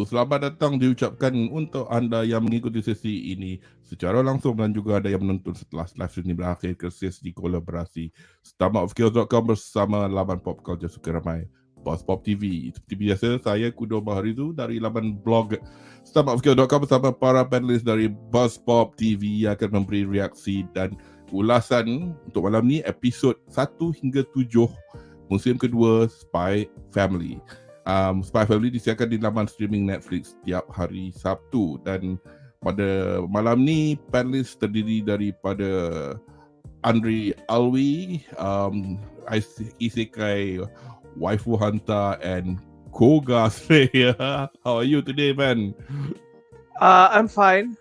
selamat datang diucapkan untuk anda yang mengikuti sesi ini secara langsung dan juga ada yang menonton setelah live stream ini berakhir ke sesi kolaborasi Stomachofchaos.com bersama laman pop culture suka ramai BUZZPOPTV. Seperti biasa, saya Kudo Baharizu dari laman blog Stomachofchaos.com bersama para panelis dari BUZZPOPTV yang akan memberi reaksi dan ulasan untuk malam ni episod 1 hingga 7 musim kedua SPYxFAMILY. SPYxFAMILY disiarkan di laman streaming Netflix setiap hari Sabtu, dan pada malam ni panelis terdiri daripada Anri Alwi, Isekai Waifu Hunter and Koga Slayer. How are you today, man? I'm fine.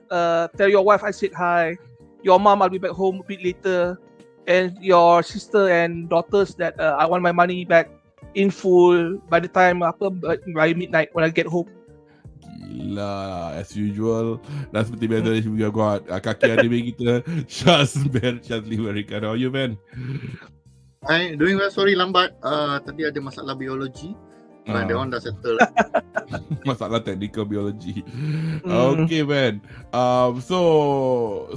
Tell your wife I said hi. Your mom, I'll be back home a bit later. And your sister and daughters that I want my money back in full by the time by midnight when I get home. Gila, as usual. Dan seperti biasa, we got kaki adik kita, Shazli Berikan. How are you, man? I doing well. Sorry lambat. Tadi ada masalah biologi. But that one dah settle. Masalah technical biology. Okay, man. So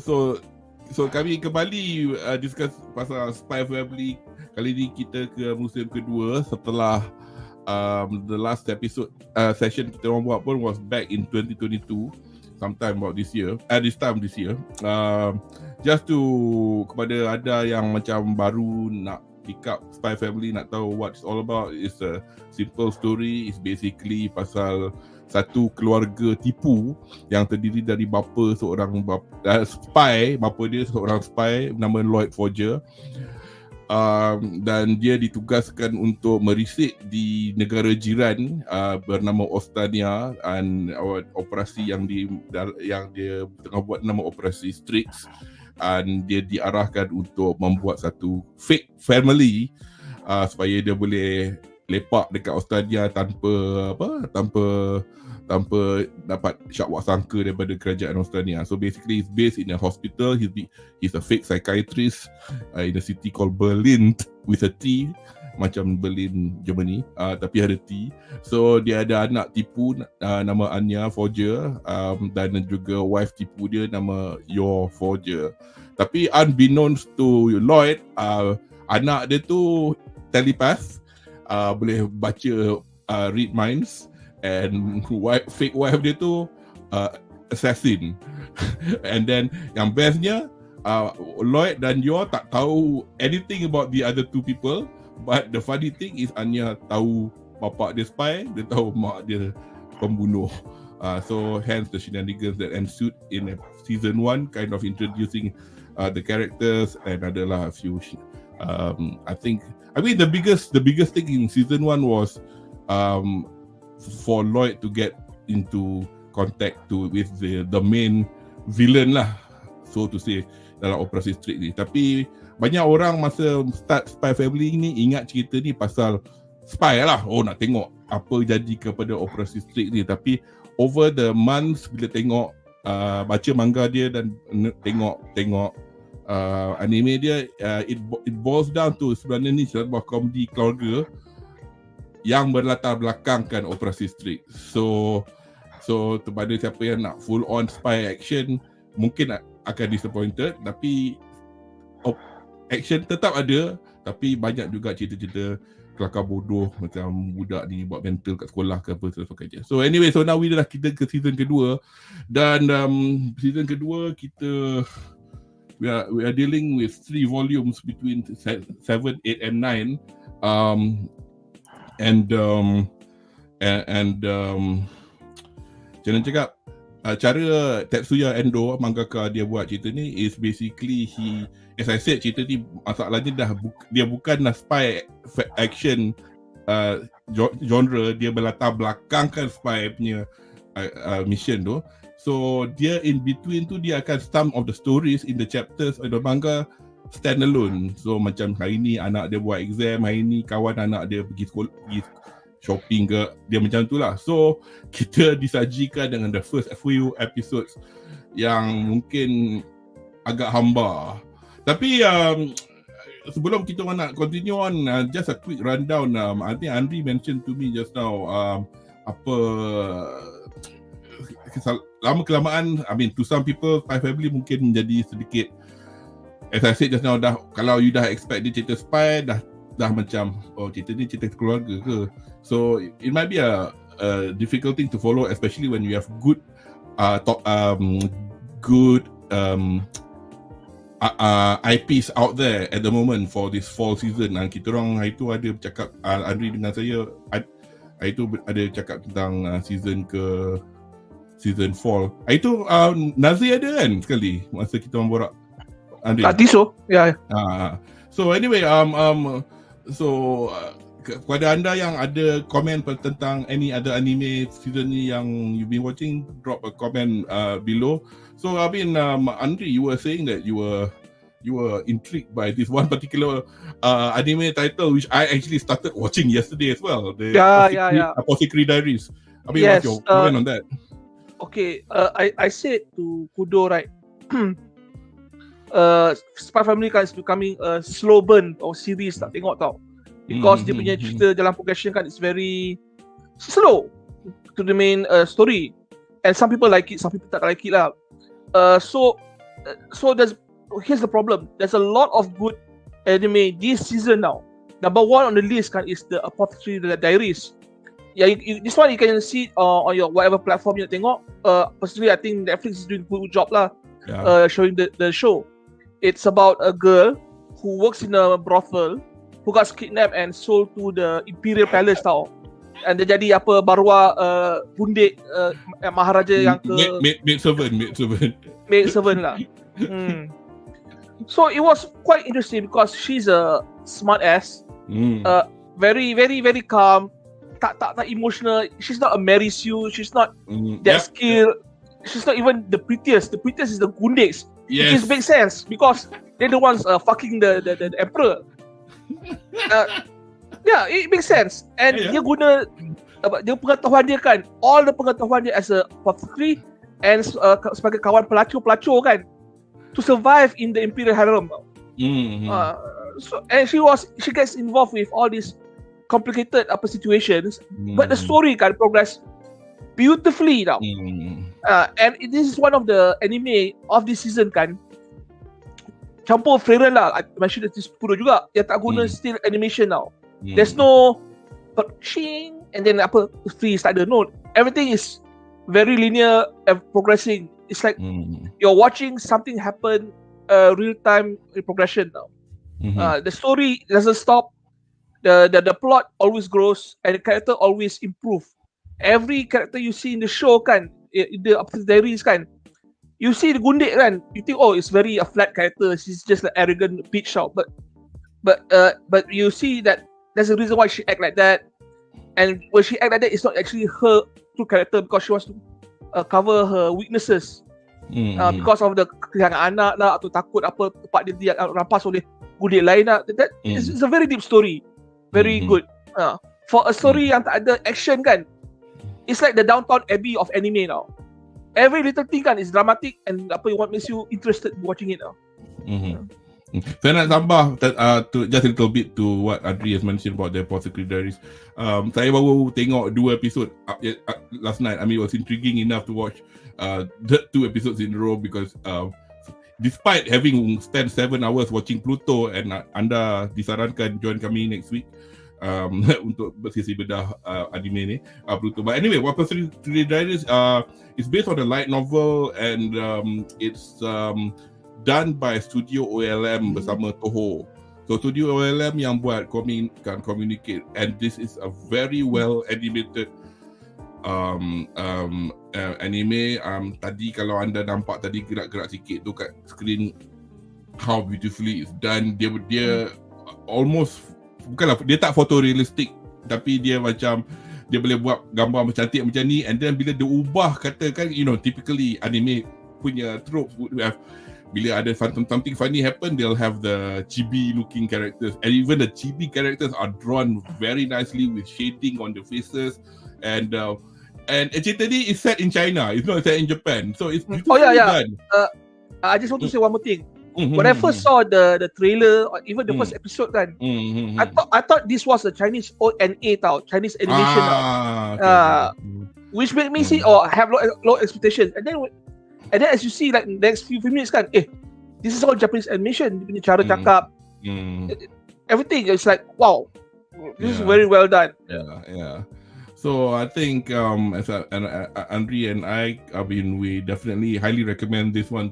kami kembali discuss pasal SPYxFAMILY. Kali ni kita ke musim kedua setelah the last episode session kita orang buat pun was back in 2022, sometime about this year. This time this year. Just to kepada ada yang macam baru nak pick up SPYxFAMILY, nak tahu what it's all about, it's a simple story. It's basically pasal satu keluarga tipu yang terdiri dari bapa seorang spy, bapa dia seorang spy nama Lloyd Forger, dan dia ditugaskan untuk merisik di negara jiran bernama Ostania, dan operasi yang dia tengah buat nama operasi Strix, dan dia diarahkan untuk membuat satu fake family supaya dia boleh lepak dekat Australia tanpa dapat syak sangka daripada kerajaan Australia. So basically he's based in a hospital. He's a fake psychiatrist in a city called Berlin with a T, macam Berlin, Germany, tapi ada T. So dia ada anak tipu nama Anya Forger, dan juga wife tipu dia nama Your Forger. Tapi unbeknownst to Lloyd, anak dia tu telepath, boleh baca read minds, and fake wife dia tu assassin. And then yang bestnya, Lloyd dan Yo tak tahu anything about the other two people, but the funny thing is Anya tahu bapak dia spy, dia tahu mak dia pembunuh. So hence the shenanigans that ensued in season 1, kind of introducing the characters, and adalah a few I mean the biggest thing in season 1 was for Lloyd to get into contact with the main villain lah, so to say, dalam operasi Strix ni. Tapi banyak orang masa start SPYxFAMILY ni ingat cerita ni pasal spy lah. Oh, nak tengok apa jadi kepada operasi Strix ni. Tapi over the months, bila tengok baca manga dia dan tengok anime dia, it boils down to sebenarnya ni sebuah komedi keluarga yang berlatar belakangkan operasi Strix. So kepada siapa yang nak full on spy action, mungkin akan disappointed, tapi action tetap ada, tapi banyak juga cerita-cerita kelakar bodoh macam budak ni buat mental kat sekolah ke apa sebagainya. So anyway, so now kita ke season kedua, dan season kedua kita we are dealing with 3 volumes between 7, 8 and 9. Jangan cakap cara Tetsuya Endo, mangaka dia buat cerita ni is basically as I said, cerita ni masalahnya dia bukanlah spy action genre, dia berlatar belakangkan spy punya mission tu. So dia in between tu dia akan some of the stories in the chapters of the manga standalone. So macam hari ni anak dia buat exam, hari ni kawan anak dia pergi sekolah, pergi shopping ke, dia macam tu lah. So kita disajikan dengan the first few episodes yang mungkin agak hamba. Tapi sebelum kita orang nak continue on, just a quick rundown. I think Anri mentioned to me just now apa lama kelamaan, I mean to some people Spy Family mungkin menjadi sedikit, as I said just now, kalau you dah expect dia cerita spy, dah macam cerita ni cerita keluarga ke. So it might be a difficult thing to follow, especially when you have good IPs out there at the moment for this fall season. Kita orang hari tu ada bercakap, Anri dengan saya hari tu ada cakap tentang season fall. Hari tu Nazir ada kan sekali masa kita orang borak, Anri? I think so. Yeah. So anyway, kepada anda yang ada komen tentang any other anime season ni yang you've been watching, drop a comment below. So I mean, Anri, you were saying that you were intrigued by this one particular anime title, which I actually started watching yesterday as well. The Apothecary Diaries. I mean, yes, what's your comment on that? Okay, I said to Kudo, right? Spy Family kan is becoming a slow burn or series tak tengok tau, because dia punya cerita dalam progression kan is very slow to the main story, and some people like it, some people tak like it lah. So here's the problem. There's a lot of good anime this season now. Number one on the list kan is the Apothecary Diaries. Yeah, this one you can see on your whatever platform you tengok. Personally, I think Netflix is doing a good job lah, showing the show. It's about a girl who works in a brothel who got kidnapped and sold to the Imperial Palace tau. And dia jadi barua gundik Maharaja yang ke maid servant lah. So it was quite interesting because she's a smart ass, very very very calm, tak emotional. She's not a Mary Sue, she's not that skilled, she's not even the prettiest. The prettiest is the gundiks. Yes. Which makes sense because they're the ones fucking the emperor. Yeah, it makes sense. And dia guna dia pengetahuan dia kan, all the pengetahuan dia as a apothecary and sebagai kawan pelacur kan, to survive in the Imperial Harem. So and she gets involved with all these complicated situations, but the story can progress beautifully now. And this is one of the anime of this season kan, campur Freren lah. I mentioned this Kudo juga, yang tak guna still animation now. There's no shing and then freeze, tak ada. No, everything is very linear and progressing. It's like you're watching something happen real time progression now. The story doesn't stop. The plot always grows and the character always improve. Every character you see in the show kan, in the Apothecary Diaries kan, you see the gundik kan, you think it's very a flat character, she's just an arrogant bitch out, but you see that there's a reason why she act like that, and when she act like that, it's not actually her true character, because she wants to cover her weaknesses, because of the kehilangan anak lah, atau takut tempat dia rampas oleh gundik lain lah. That is a very deep story, very good. For a story yang tak ada action kan, it's like the Downton Abbey of anime now. Every little thing kan is dramatic and what makes you interested in watching it now. Saya nak tambah to just a little bit to what Anri has mentioned about the Apothecary Diaries. Saya baru tengok 2 episode last night. I mean, it was intriguing enough to watch the 2 episodes in a row because despite having spent 7 hours watching Pluto, and anda disarankan join kami next week untuk bersesi bedah anime ni, Pluto. But anyway, Apothecary Diaries is based on a light novel and it's done by Studio OLM bersama Toho. So Studio OLM yang buat Communicate, and this is a very well animated anime. Tadi kalau anda nampak tadi gerak-gerak sikit tu kat screen, how beautifully it's done. Dia almost, bukanlah, dia tak photorealistic, tapi dia macam dia boleh buat gambar cantik macam ni, and then bila dia ubah, katakan, typically anime punya trope would have, bila ada something funny happen, they'll have the chibi looking characters, and even the chibi characters are drawn very nicely with shading on the faces, and cerita ni is set in China, it's not set in Japan, so it's beautifully done. I just want to say one more thing. When I first saw the trailer, or even the first episode kan, I thought this was a Chinese ONA tau, Chinese animation tau. which made me see have low expectations. And then as you see, like next few minutes kan, this is all Japanese animation. Dia punya cara cakap, everything. It's like wow, this is very well done. Yeah. So I think as Anri and I mean, we definitely highly recommend this one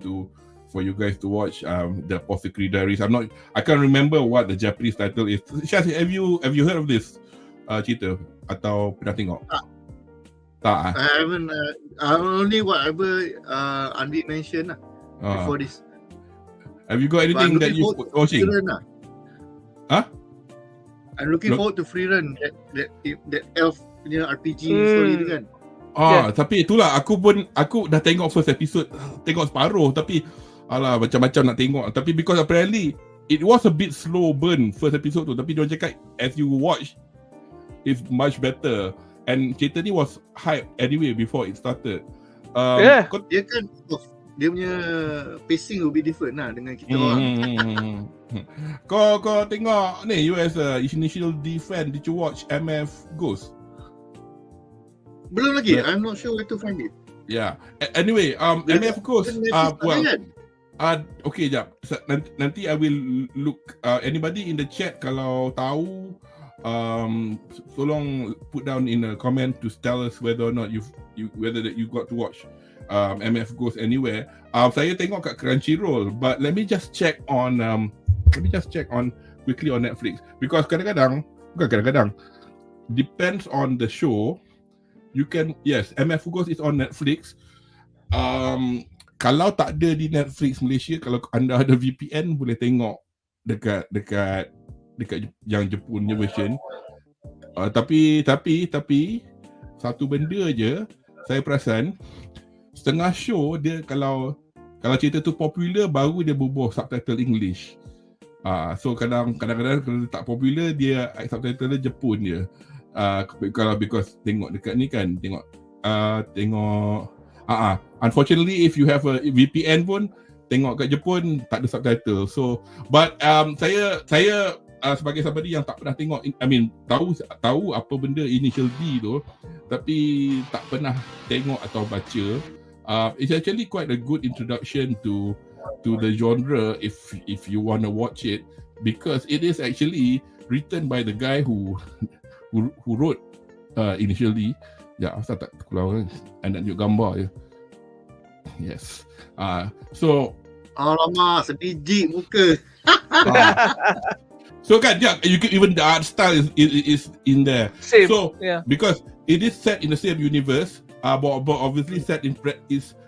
for you guys to watch. The Apothecary Diaries. I can't remember what the Japanese title is. Shaz, have you heard of this cerita atau pernah tengok? Tak. I haven't. Only whatever Andy mentioned before this. Have you got anything that you watching? Huh? I'm looking forward to Freerun, that elf punya RPG story tu kan. Tapi itulah aku dah tengok first episode, tengok separuh tapi macam-macam nak tengok. Tapi because apparently it was a bit slow burn first episode tu, tapi diorang cakap as you watch it's much better. And cerita ni was hype anyway before it started. Dia kan dia punya pacing will be different lah dengan kita orang. Kau tengok ni, you as a initial D fan, did you watch MF Ghost? Belum lagi. I'm not sure where to find it. Yeah. Anyway, MF Ghost okay, jap. Nanti I will look. Anybody in the chat kalau tahu, tolong put down in a comment to tell us whether or not you got to watch MF Ghost anywhere. Saya tengok kat Crunchyroll, but let me just check on quickly on Netflix, because bukan kadang-kadang depends on the show. You can, yes, MF Ghost is on Netflix. Kalau tak ada di Netflix Malaysia, kalau anda ada VPN boleh tengok dekat yang Jepun punya version. Tapi satu benda je saya perasan, setengah show dia kalau cerita tu popular baru dia bubuh subtitle English. So kadang-kadang kalau tak popular dia subtitle dia Jepun je. Kalau because tengok dekat ni kan, tengok unfortunately if you have a VPN pun tengok kat Jepun tak ada subtitle. So but saya sebagai somebody yang tak pernah tengok, I mean tahu apa benda Initial D tu, tapi tak pernah tengok atau baca. It's actually quite a good introduction to the genre if you want to watch it, because it is actually written by the guy who wrote Initial D. Ya, asal tak keluar kan? Nak tunjuk gambar je. Yes. So alamak, sedih muka. So kan, even the art style is in there. Same. So because it is set in the same universe, but obviously set in is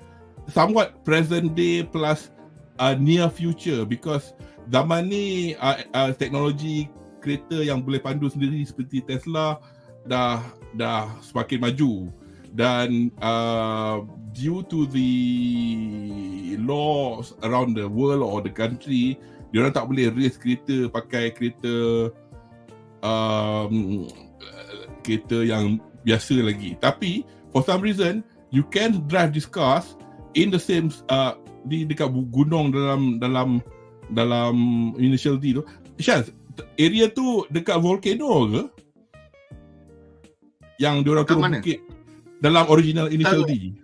somewhat present day plus near future, because zaman ni teknologi kereta yang boleh pandu sendiri seperti Tesla dah semakin maju, dan due to the laws around the world or the country, diorang tak boleh race kereta pakai kereta yang biasa lagi. Tapi for some reason you can drive these cars in the same dekat gunung dalam Initial D tu. Syaz, area tu dekat volcano ke? Yang diorang turun bukit dalam original Initial D?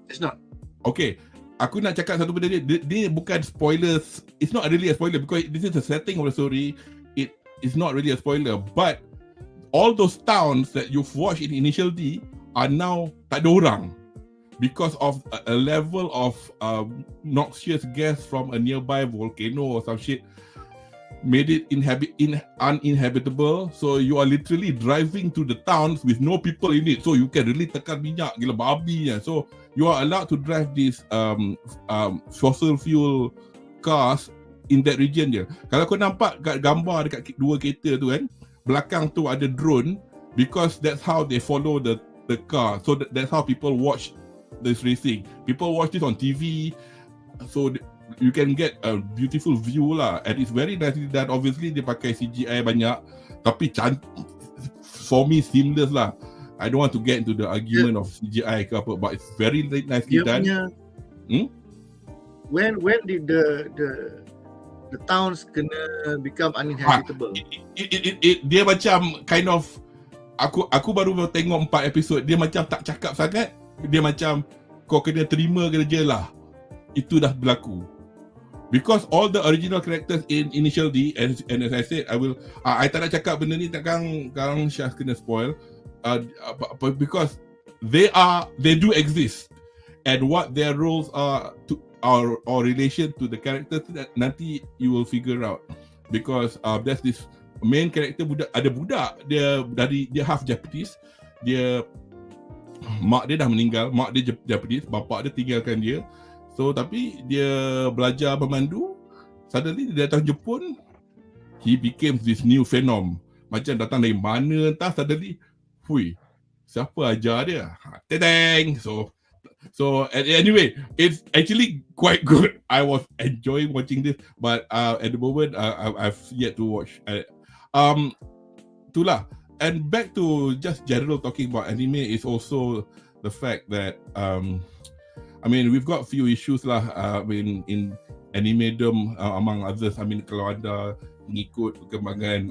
It's not. Okay, aku nak cakap satu benda dia bukan spoilers. It's not really a spoiler because this is the setting of the story. It is not really a spoiler, but all those towns that you've watched in Initial D are now tak ada orang because of a level of noxious gas from a nearby volcano or some shit made it uninhabitable. So you are literally driving to the towns with no people in it, so you can really tekan minyak gila babi ya. So you are allowed to drive these fossil fuel cars in that region je. Kalau kau nampak kat gambar dekat dua kereta tu kan, belakang tu ada drone, because that's how they follow the car. So that's how people watch this racing. People watch this on TV, so you can get a beautiful view lah, and it's very nicely done. Obviously dia pakai CGI banyak, tapi for me seamless lah. I don't want to get into the argument of CGI ke apa, but it's very nicely done. When did the towns kena become uninhabitable? Dia macam kind of aku baru tengok 4 episod. Dia macam tak cakap sangat. Dia macam kau kena terima kerja lah. Itu dah berlaku. Because all the original characters in Initial D, and as I said, I tak nak cakap benda ni, takkan Syah kena spoil. Because they do exist, and what their roles are to or relation to the characters, nanti you will figure out. Because there's this main character budak dia half Japanese. Mak dia dah meninggal, mak dia Japanese, bapak dia tinggalkan dia. So tapi dia belajar memandu. Suddenly dia datang Jepun, he became this new phenom. Macam datang dari mana entah, suddenly, siapa ajar dia? Tadang! So anyway, it's actually quite good. I was enjoying watching this, but at the moment I've yet to watch. Itulah. And back to just general talking about anime is also the fact that I mean, we've got a few issues lah. In animedom, among others. I mean, kalau anda mengikut perkembangan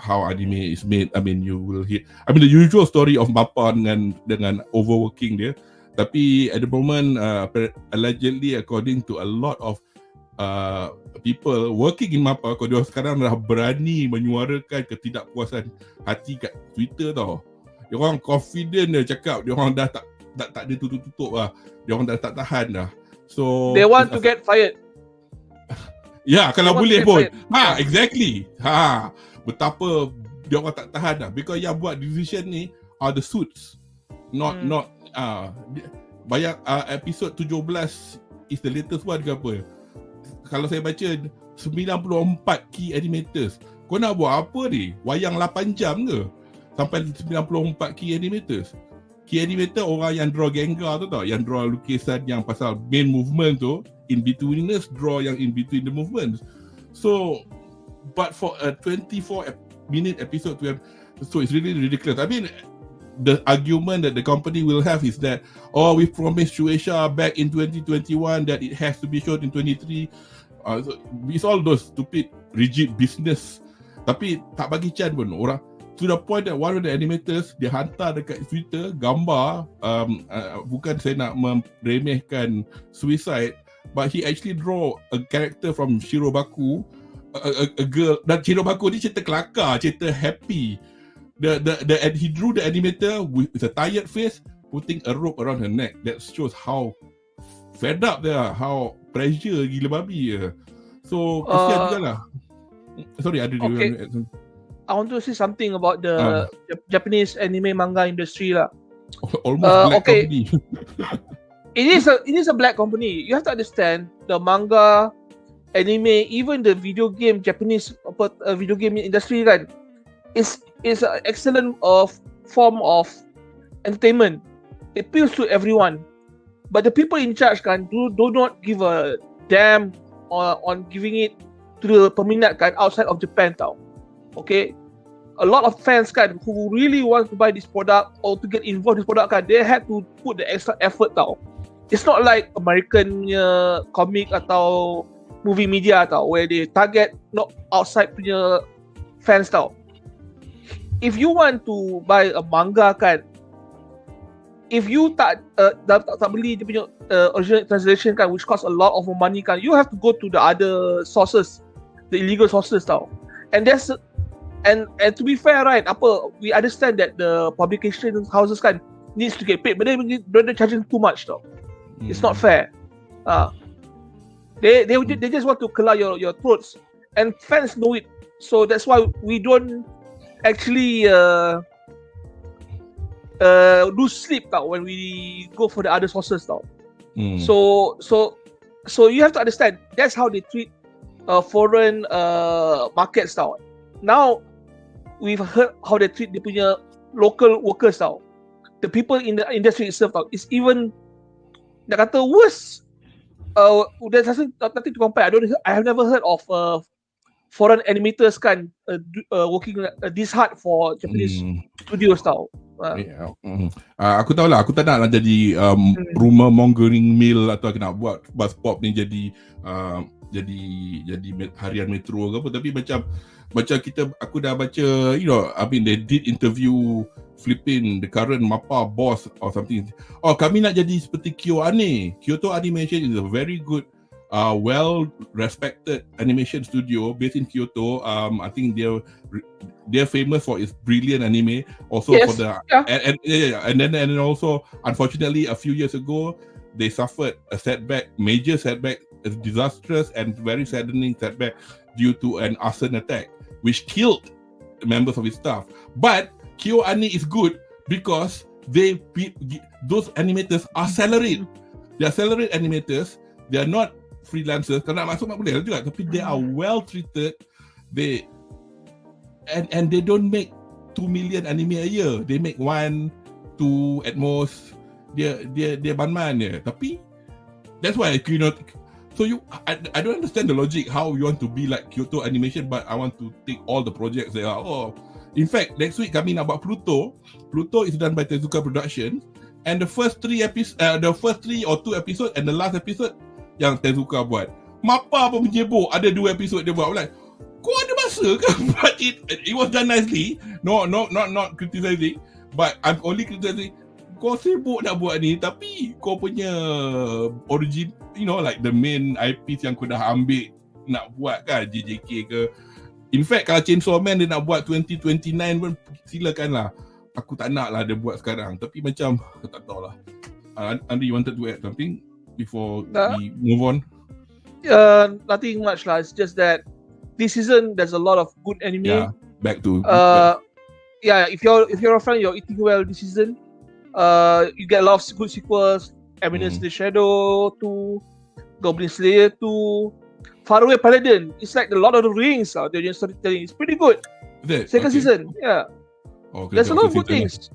how anime is made, I mean, you will hear. I mean, the usual story of MAPPA dengan overworking dia. Tapi at the moment, allegedly, according to a lot of people working in MAPPA, dia sekarang dah berani menyuarakan ketidakpuasan hati kat Twitter tau. Dia orang confident dia cakap, dia orang dah tak ada tutup-tutup lah. Dia orang dah tak tahan dah. So they want to get fired. Ya, kalau boleh pun. Exactly. Betapa dia orang tak tahan dah. Because yang buat decision ni are the suits. Not banyak episod 17 is the latest one ke apa. Kalau saya baca 94 key animators. Kau nak buat apa ni? Wayang 8 jam ke? Sampai 94 key animators. Key animator orang yang draw Gengar tu tau, yang draw lukisan yang pasal main movement tu, in betweeners draw yang in between the movements. So, but for a 24-minute episode so it's really ridiculous. I mean, the argument that the company will have is that, we promised Shueisha back in 2021 that it has to be shown in 23. So it's all those stupid, rigid business. Tapi tak bagi chance pun orang. To the point that one of the animators, dia hantar dekat Twitter gambar, bukan saya nak meremehkan suicide, but he actually draw a character from Shirobaku, a girl. Dan Shirobaku ni cerita kelakar, cerita happy. And he drew the animator with a tired face, putting a rope around her neck. That shows how fed up they are, how pressure gila babi. So kesian juga lah. Sorry, ada okay. I want to say something about the Japanese anime manga industry lah. Almost black company. It is a black company. You have to understand the manga, anime, even the video game Japanese video game industry kan is an excellent form of entertainment. It appeals to everyone. But the people in charge kan do not give a damn on giving it to the peminat kan outside of Japan tau. Okay, a lot of fans kan who really want to buy this product or to get involved in this product kan, they had to put the extra effort tau. It's not like American punya comic atau movie media tau, where they target not outside punya fans tau. If you want to buy a manga kan, if you tak beli dia punya original translation kan, which costs a lot of money kan, you have to go to the other sources, the illegal sources tau. And that's and to be fair right, we understand that the publication houses kan needs to get paid, but they're charging too much tau. It's not fair. They just want to clear your throats, and fans know it. So that's why we don't actually lose sleep tau when we go for the other sources tau. So you have to understand that's how they treat foreign markets tau. Now we've heard how they treat the punya local workers tau. The people in the industry itself tau is even nak kata worse. There's nothing to compare. I have never heard of foreign animators kan working this hard for Japanese studios tau. Aku tahu lah, aku tak nak jadi rumor mongering mill atau nak buat BUZZPOP ni jadi harian metro ke apa, tapi macam Macam aku dah baca, you know, I mean they did interview flipping the current MAPA boss or something. Oh, kami nak jadi seperti Kyoto Animation is a very good well-respected animation studio based in Kyoto. I think they're famous for its brilliant anime. Also for the and then also unfortunately a few years ago they suffered a major setback, a disastrous and very saddening setback due to an arson attack, which killed members of its staff. But KyoAni is good because those animators are salaried. They are salaried animators. They are not freelancers. Kalau nak masuk boleh juga, tapi they are well treated. And they don't make 2 million anime a year. They make 1, 2 at most. Dia ban-ban je. Tapi that's why so I don't understand the logic how you want to be like Kyoto Animation, but I want to take all the projects that are in fact next week kami nak buat Pluto. Pluto is done by Tezuka Production, and the first 3 or 2 episode and the last episode yang Tezuka buat. Mapa pun menyebut ada 2 episode dia buat. Like, kau ada masa ke? But it was done nicely. Not criticizing, but I'm only criticizing. Kau sibuk nak buat ni, tapi kau punya origin, you know, like the main IPs yang kau dah ambil nak buat kan, JJK ke. In fact, kalau Chainsaw Man dia nak buat 2029 pun silakan lah. Aku tak nak lah dia buat sekarang. Tapi macam, tak tahu lah. Anri, you wanted to add something before we move on? Nothing much lah. It's just that this season there's a lot of good anime. Yeah, back to... if you're a fan, you're eating well this season. You get a lot of good sequels. Eminence the Shadow 2, Goblin Slayer 2, Faraway Paladin. It's like the Lord of the Rings out there. Storytelling. It's pretty good. Second season, yeah. Okay, there's a lot of good things.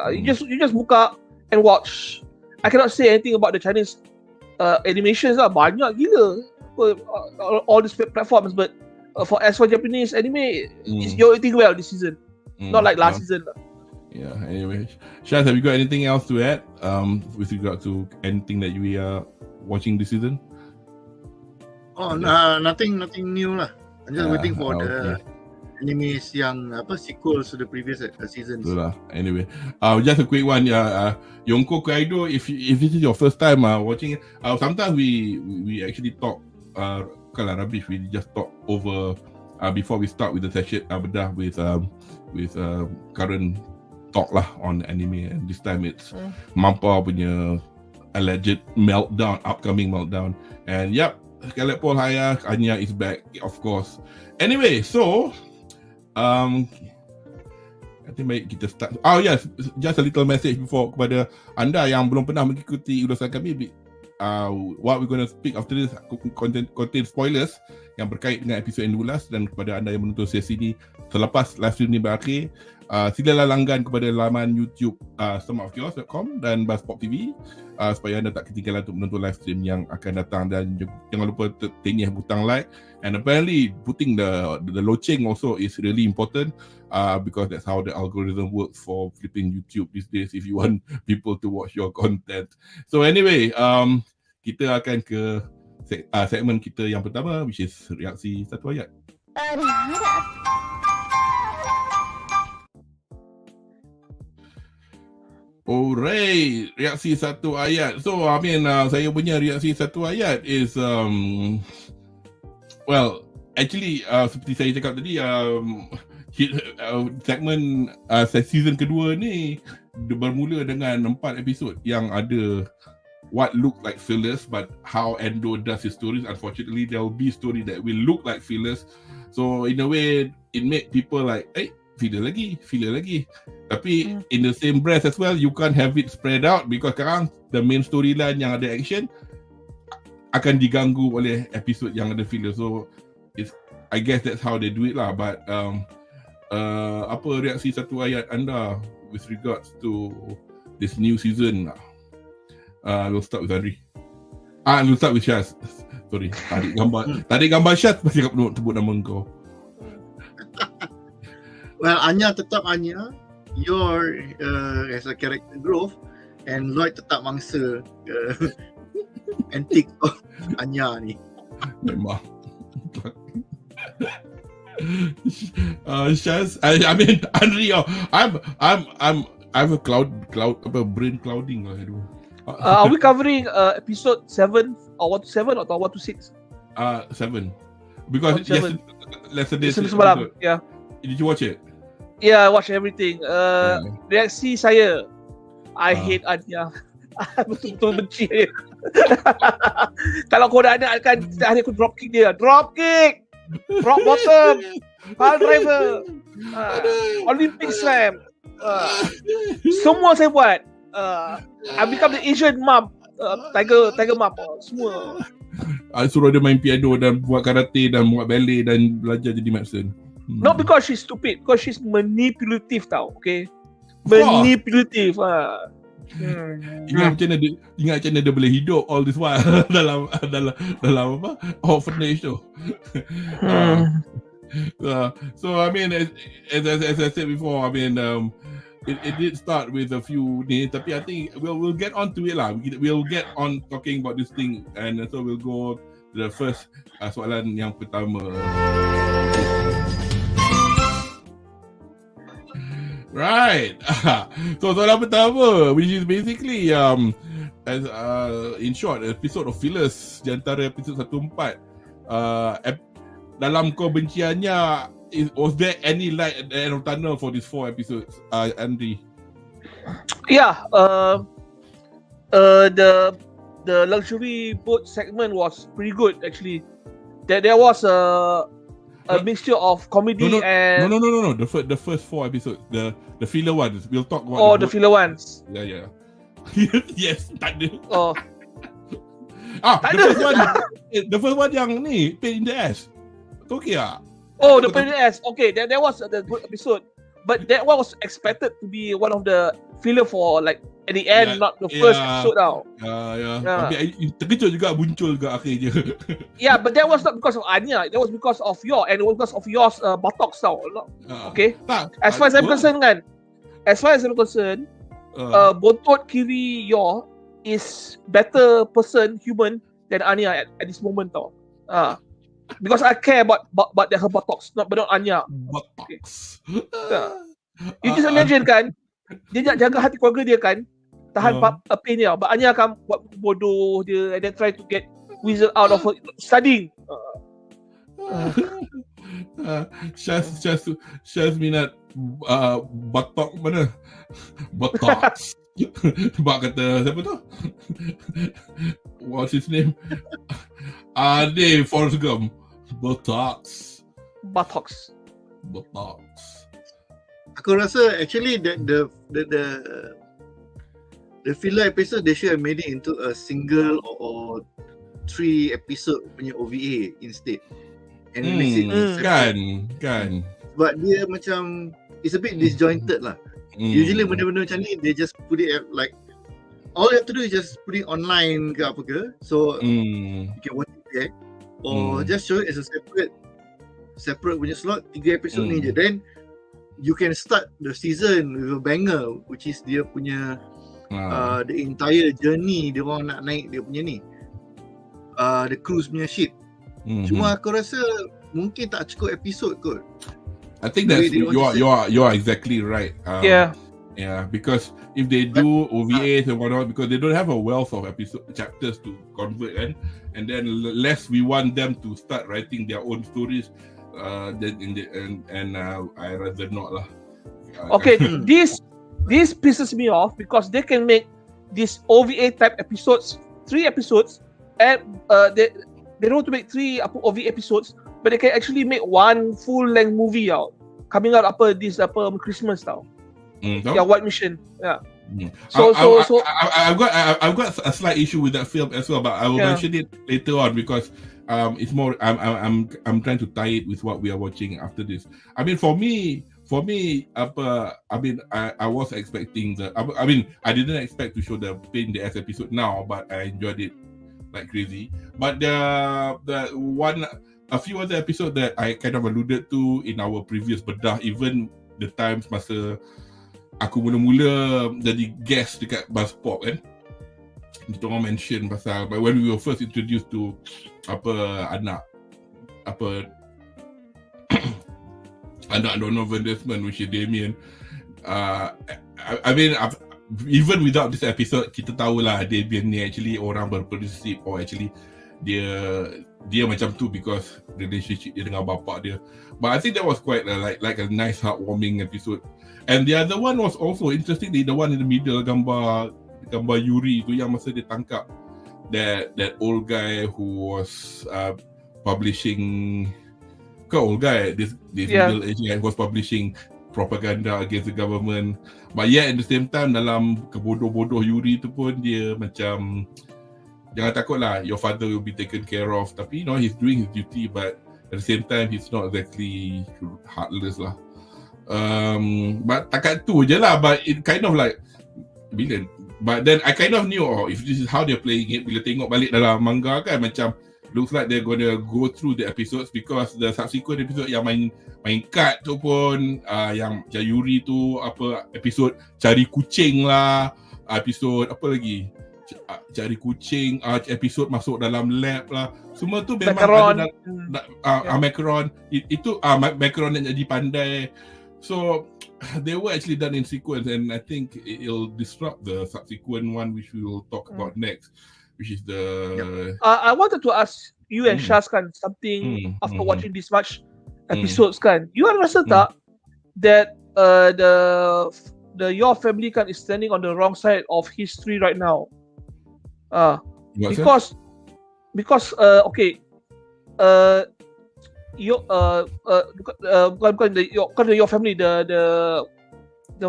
You just buka and watch. I cannot say anything about the Chinese animations lah. Banyak gila all these platforms, but as for Japanese anime, you're eating well this season. Not like last season lah. Yeah, anyway. Shaz, have you got anything else to add with regard to anything that we are watching this season? Nothing new lah. I'm just waiting for the animes yang sequels to the previous seasons. Itulah. Anyway, just a quick one. Yonko Kaido, if this is your first time watching it, sometimes we actually talk kalau rubbish. We just talk over before we start with the session Bedah with current talk lah on anime, and this time it's Mampa punya alleged upcoming meltdown, and Scarlet Paul Haya, Anya is back, of course. Anyway, so I think baik kita start. Yes, just a little message before kepada anda yang belum pernah mengikuti ulasan kami. What we're going to speak after this contain spoilers yang berkait dengan episod yang diulas, dan kepada anda yang menonton sesi ni selepas live stream ni berakhir, silalah langgan kepada laman YouTube Stomachofchaos.com dan BUZZPOPTV supaya anda tak ketinggalan untuk menonton live stream yang akan datang, dan jangan lupa tenyih butang like, and apparently putting the loceng also is really important because that's how the algorithm works for flipping YouTube these days if you want people to watch your content. So anyway, kita akan ke segmen kita yang pertama, which is reaksi satu ayat. Alright, reaksi satu ayat. So, I mean, saya punya reaksi satu ayat is, well, actually, seperti saya cakap tadi, segmen season kedua ni bermula dengan 4 episod yang ada what look like fillers, but how Endo does his stories. Unfortunately, there will be story that will look like fillers. So, in a way, it made people like, filler lagi. Tapi in the same breath as well, you can't have it spread out because sekarang the main storyline yang ada action akan diganggu oleh episod yang ada filler. So I guess that's how they do it lah. But apa reaksi satu ayat anda with regards to this new season? We'll start with Anri. We'll start with Shaz. Sorry, tarik gambar Shaz pasti tak perlu sebut nama kau. Well, Anya tetap Anya, your as a character growth, and Lloyd tetap mangsa antik Anya ni. Memang. Shaz, I mean Anri, I'm a cloud brain clouding lah. Are we covering episode 7 or 1-7 atau 1-6? 7. Because yesterday semalam. Yeah. Did you watch it? Yeah, I watch everything. Reaksi saya, I hate Anya. Betul-betul benci dia. Kalau kau dah ada kan, hari aku drop kick dia. Drop kick, rock bottom, pile driver, Olympic slam, semua saya buat. I become the Asian mom, tiger mom, semua. Suruh dia main piano dan buat karate dan buat ballet dan belajar jadi medicine. Not because she's stupid, because she's manipulative tau, okay? Manipulative. Ingat macam mana dia boleh hidup all this while dalam apa? Orphanage tu. So I mean, as I said before, I mean, it did start with a few ni, tapi I think we'll get on to it lah. We'll get on talking about this thing, and so we'll go to the first soalan yang pertama. Right. So soalan pertama, which is basically as in short, episode of fillers di antara episod 1-4. Dalam kebenciannya, was there any light at the end of tunnel for these 4 episodes, Anri? Yeah, the luxury boat segment was pretty good actually. There was a mixture of comedy and no. The first 4 episodes, the filler ones. We'll talk about. The filler ones. Yeah. Yes, tak ada. Oh. The first one yang ni, pain in the ass. Okay ah. Oh, the pain in the ass. Okay, that was the good episode. But that one was expected to be one of the filler for like at the end, not the first episode now. Tapi terkejut juga muncul juga akhirnya. Yeah, but that was not because of Anya. That was because of and it was because of yours buttocks tau. Okay. As far as I'm concerned kan, bontot kiri your is better person, human than Anya at this moment tau. Because I care about her buttocks, not Anya. Buttocks. You just imagine kan, dia jaga hati keluarga dia kan, tahan pain dia. But Anya akan buat bodoh dia and then try to get wizard out of her studying. Syaz minat buttock mana? Buttocks. Sebab kata siapa tu? What's his name? Ade Forrest Gump. Buttocks. Aku rasa actually the filler episode they should have made it into a single or 3 episode punya OVA instead. And release it kan. But dia macam it's a bit disjointed lah. Usually benda-benda macam ni they just put it like all you have to do is just put it online ke apa ke, so you can watch it there, or just show it as a separate punya slot, 3 episode ni je. Then you can start the season with a banger, which is dia punya the entire journey dia orang nak naik dia punya ni the cruise punya ship. Cuma aku rasa mungkin tak cukup episod kot. I think that's you are exactly right. Yeah, because if they do OVAs and whatnot, because they don't have a wealth of episode chapters to convert, and then less we want them to start writing their own stories. I rather not lah. Okay, this pisses me off because they can make these OVA type episodes 3 episodes, and they don't want to make 3 OVA episodes, but they can actually make 1 full length movie out coming out Christmas tau. Yeah, White Mission. Yeah. So I've got a slight issue with that film as well, but I will mention it later on because it's more I'm trying to tie it with what we are watching after this. I mean, for me, I was expecting I didn't expect to show the pain in the ass episode now, but I enjoyed it like crazy. But a few other episodes that I kind of alluded to in our previous Bedah, even the times masa aku mula-mula jadi guest dekat BUZZPOP kan, kita orang mention pasal when we were first introduced to anak Donovan Desmond, which is Damien. I mean, even without this episode, kita tahulah Damien ni actually orang berprinsip, or actually dia macam tu because relationship dia dengan bapa dia. But I think that was quite like a nice heartwarming episode. And the other one was also interestingly the one in the middle, gambar Yuri tu yang masa dia tangkap that old guy who was publishing, old guy, this middle aged guy who was publishing propaganda against the government. But yet at the same time, dalam kebodoh-bodoh Yuri tu pun dia macam, jangan takut lah, your father will be taken care of. Tapi he's doing his duty, but at the same time he's not exactly heartless lah. But takat tu je lah. But it kind of like villain. But then I kind of knew, if this is how they're playing it, bila tengok balik dalam manga kan, macam looks like they're gonna go through the episodes, because the subsequent episode yang main cut tu pun yang Yuri tu, apa episode cari kucing lah, episode apa lagi, cari kucing, episode masuk dalam lab lah, semua tu memang Macaron itu Macaron yang jadi pandai. So they were actually done in sequence, and I think it'll disrupt the subsequent one, which we will talk about next, which is the I wanted to ask you and Shaz kan something after watching this much episodes kan. You rasa tak that the your family kan is standing on the wrong side of history right now? Because okay, bukan your family, the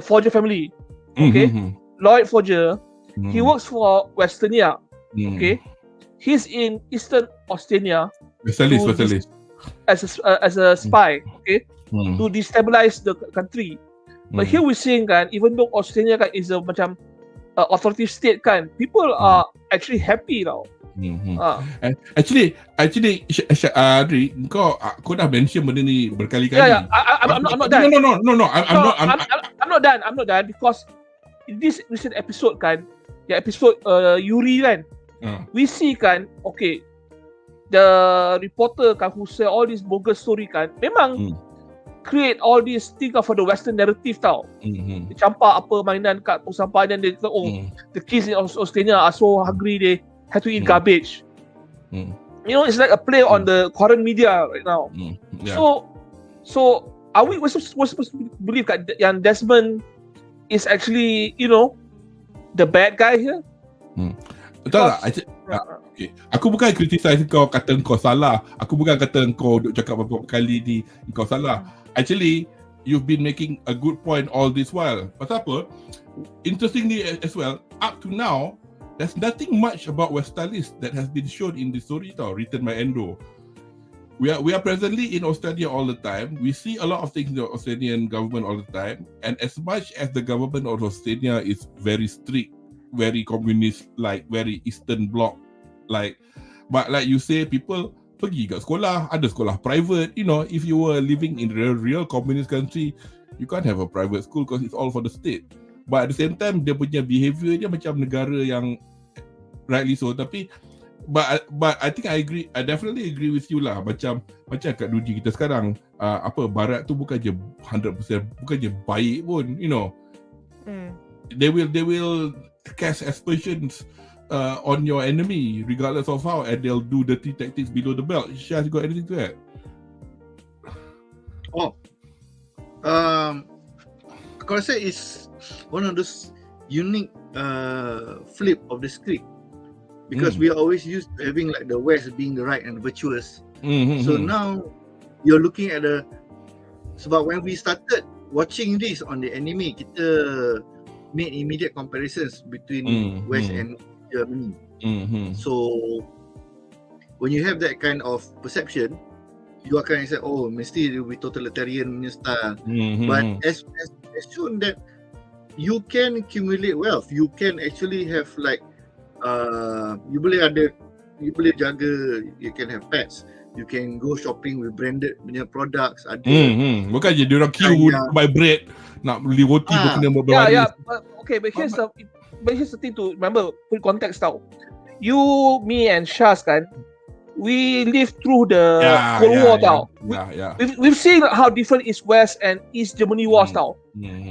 Forger family, okay, Lloyd Forger, he works for Westernia, okay, he's in Eastern Australia, specialist as a spy, okay, to destabilize the country. But here we seeing kan, even though Australia kan is a macam authoritative state kan, people are actually happy tau. Actually, Anri, kau dah mention benda ni berkali-kali. I'm not done. No. I'm not done because in this recent episode kan, episode Yuri kan, we see kan, okay, the reporter kan who say all this bogus story kan, memang create all this thing for the Western narrative tau. Dia campak apa mainan kat tong sampah, dan dia kata, the kids in Australia are so hungry, they have to eat garbage. It's like a play on the current media right now. So are we supposed to believe that yang Desmond is actually, the bad guy here? Betul tak? Okay. Aku bukan criticize kau, kata kau salah. Aku bukan kata kau duk cakap beberapa kali ni kau salah. Actually, you've been making a good point all this while. Pasal apa? Interestingly as well, up to now, there's nothing much about Westalis that has been shown in the story written by Endo. We are presently in Australia all the time. We see a lot of things in the Australian government all the time. And as much as the government of Australia is very strict, very communist, like very Eastern Bloc, but like you say, people pergi kat sekolah, ada sekolah private. If you were living in a real communist country, you can't have a private school because it's all for the state. But at the same time, dia punya behaviour dia macam negara yang rightly so. Tapi but I think I definitely agree with you lah. Macam kat dunia kita sekarang, barat tu bukan je 100%, bukan je baik pun, They will cast aspersions on your enemy regardless of how, and they'll do dirty tactics below the belt. Shaz, you got anything to add? Aku rasa is one of those unique flip of the script, because we are always used to having like the West being the right and virtuous. So now you're looking at sebab when we started watching this on the anime, kita made immediate comparisons between West and Germany. So when you have that kind of perception, you akan say, mesti dia be totalitarian punya style. But as shown that you can accumulate wealth, you can actually have like you boleh jaga, you can have pets, you can go shopping with branded punya products. Bukan je diorang queue buy bread, nak beli roti pun kena berbaris. Okay, but here's the thing to remember, put context tau. You, me and Shaz kan, we lived through the Cold War tau. We've seen how different is West and East Germany was tau.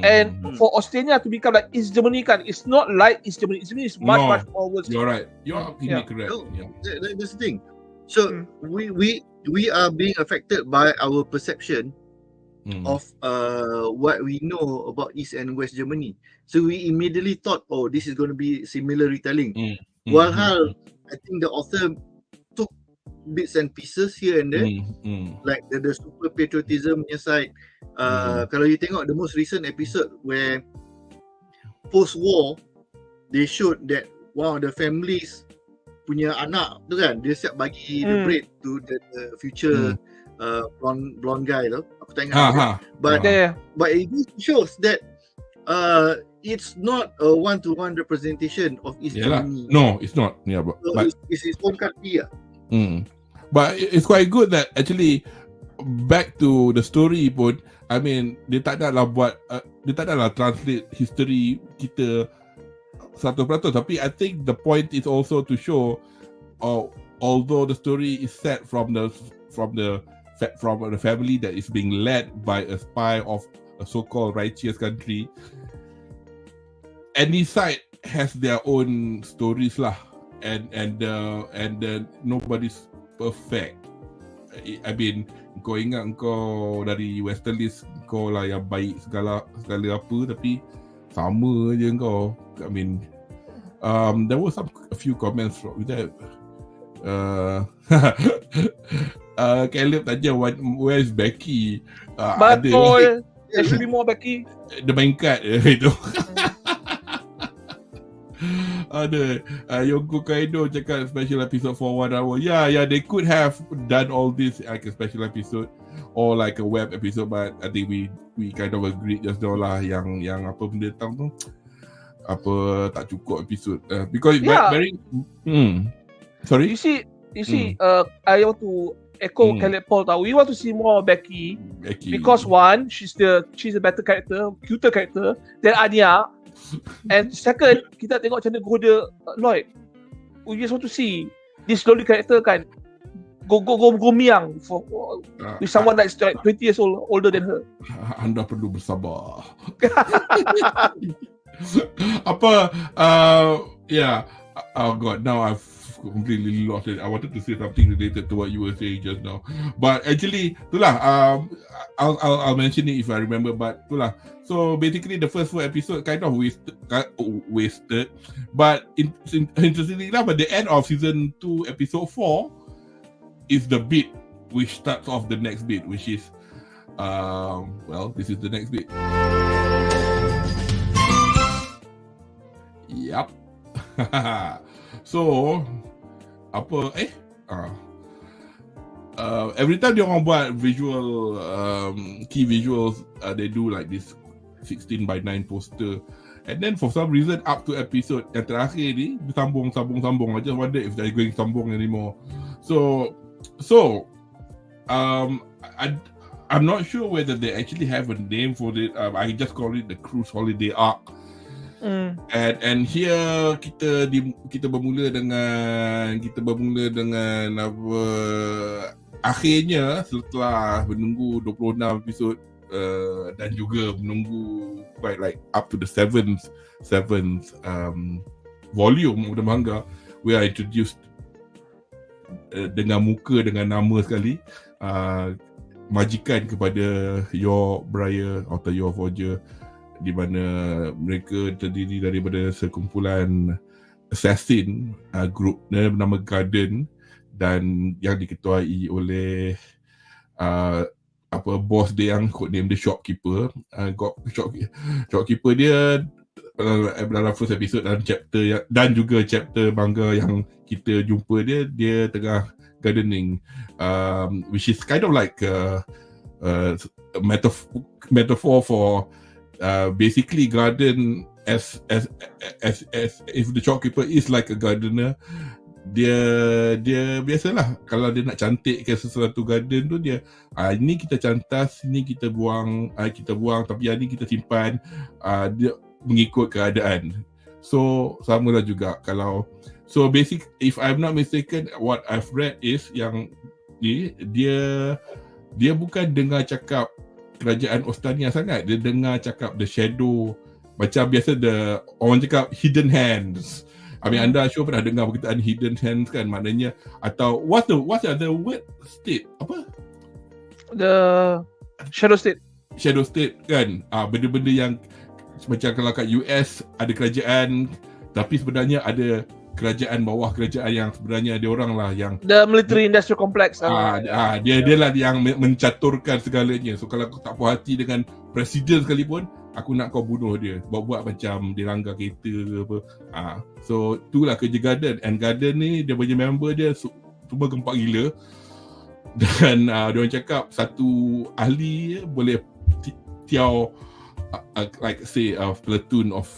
And for Australia to become like East Germany kan, it's not like East Germany. East Germany is much more worse. You're right. You're correct. No, that's the thing. So we are being affected by our perception of what we know about East and West Germany. So we immediately thought, oh, this is going to be similar retelling. Walhal, I think the author took bits and pieces here and there, like the super patriotism punya side. Kalau you tengok the most recent episode where post-war, they showed that one of the families punya anak tu kan, dia siap bagi the bread to the future blonde guy tu. Aku tak ingat. But it shows that it's not a one-to-one representation of East Germany. No, it's not. Yeah, but it's its own country. But it's quite good that actually back to the story pun, I mean, dia tak nak translate history kita 100%, tapi I think the point is also to show, although the story is set from the family that is being led by a spy of a so-called righteous country, any side has their own stories lah, and nobody's perfect. I mean, kau ingat kau dari Westerlist kau lah yang baik segala apa, tapi sama je kau. I mean, there were a few comments from that. Caleb tanya, where is Becky? Betul. There should be more Becky. Dia main kad itu. Ada Yoko Kaido cakap special episode for 1 hour. Yeah, they could have done all this like a special episode or like a web episode, but I think we kind of agreed just now lah yang apa benda tang tu apa tak cukup episode because very sorry. You see, I want to echo Caleb Paul tau. We want to see more Becky because one, she's a better character, cuter character than Anya. And second, kita tengok macam mana goda Lloyd. We just want to see this lonely character kan go miang with someone that's like 20 years older than her. Anda perlu bersabar. Oh god, now I've completely lost it. I wanted to say something related to what you were saying just now, but actually itulah, I'll mention it if I remember, but itulah. So basically the first 4 episode kind of wasted, but interestingly enough, at the end of season 2 episode 4 is the bit which starts off the next bit, which is this is the next bit. Yup. So apa every time dia orang buat visual key visuals, they do like this 16:9 poster, and then for some reason up to episode yang terakhir ni sambung. I just wonder if they're going sambung anymore. So I'm not sure whether they actually have a name for it. I just call it the cruise holiday arc. And here kita bermula dengan apa, akhirnya setelah menunggu 26 episod dan juga menunggu quite like up to the seventh volume of the manga, we are introduced dengan muka, dengan nama sekali, majikan kepada Your Briar atau Your Forger, di mana mereka terdiri daripada sekumpulan assassin, group bernama Garden, dan yang diketuai oleh bos dia yang code name dia Shopkeeper. Shopkeeper dia dalam first episode dan juga chapter manga yang kita jumpa dia tengah gardening, which is kind of like a metaphor for basically garden as if the shopkeeper is like a gardener. Dia biasalah kalau dia nak cantikkan sesuatu garden tu, dia ini kita cantas, ini kita buang, tapi yang ni kita simpan, dia mengikut keadaan. So samalah juga kalau So basic, if I'm not mistaken, what I've read is yang ni dia bukan dengar cakap kerajaan Ostania sangat, dia dengar cakap the shadow, macam biasa orang cakap hidden hands. I mean, anda sure pernah dengar perkataan hidden hands kan, maknanya, atau what's the word state, apa? The shadow state. Shadow state kan, benda-benda yang macam kalau kat US ada kerajaan, tapi sebenarnya ada kerajaan bawah kerajaan yang sebenarnya dia orang lah yang the military industrial complex. Dia lah yang mencaturkan segalanya. So kalau aku tak puas hati dengan presiden sekalipun, aku nak kau bunuh dia, buat macam dia langgar kereta ke apa. So itulah kerja Garden. And Garden ni dia punya member dia semua gempak gila. Dan dia orang cakap satu ahli boleh tiaw like say a platoon of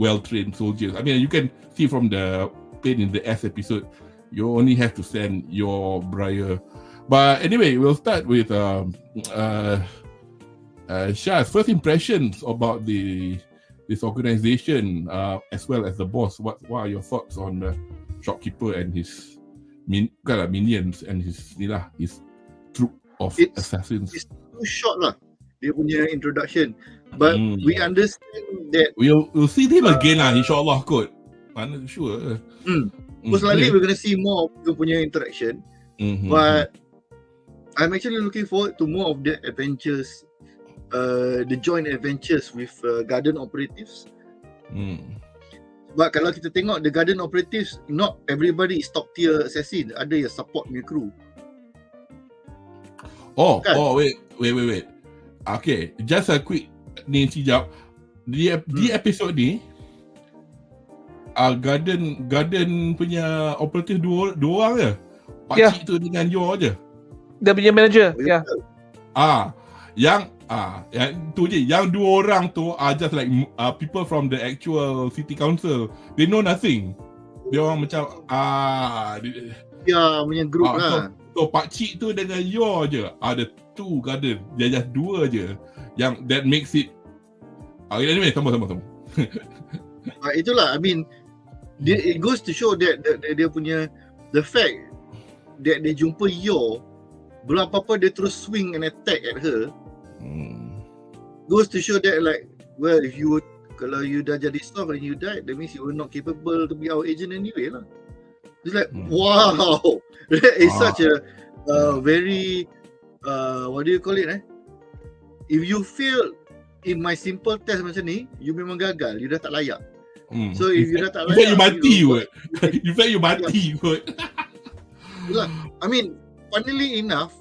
well-trained soldiers. I mean, you can see from the pain in the S episode, you only have to send your briar. But anyway, we'll start with Shah's first impressions about this organization, as well as the boss. What are your thoughts on the shopkeeper and his minions and his troop of assassins? It's too short lah, dia punya introduction. But we understand that we'll see him again lah, insyaAllah kot. Mana sure. Most likely we're going to see more of dia punya interaction. But I'm actually looking forward to more of the adventures, the joint adventures with garden operatives. But kalau kita tengok the garden operatives, not everybody is top tier assassin. Ada yang support punya crew. Wait. Okay, just a quick ni sekejap. Di episod ni Garden punya operative dua orang je. Pakcik tu dengan Yo je. Dia punya manager. Yang tu je. Yang dua orang tu are just like people from the actual city council. They know nothing. Dia orang macam punya group lah. So pakcik tu dengan Yo je. Ada two Garden. Dia just dua je. Yang that makes it anyway, sama. Itulah, I mean, it goes to show that dia punya the fact that dia jumpa Yo, belum apa-apa dia terus swing and attack at her. Goes to show that like, well, kalau you dah jadi staff and you died, that means you were not capable to be our agent anyway lah. It's like, wow, that is such a very what do you call it? If you fail in my simple test macam ni, you memang gagal, you dah tak layak. So if you dah tak layak, you mati kot. You mati kot. I mean, funnily enough,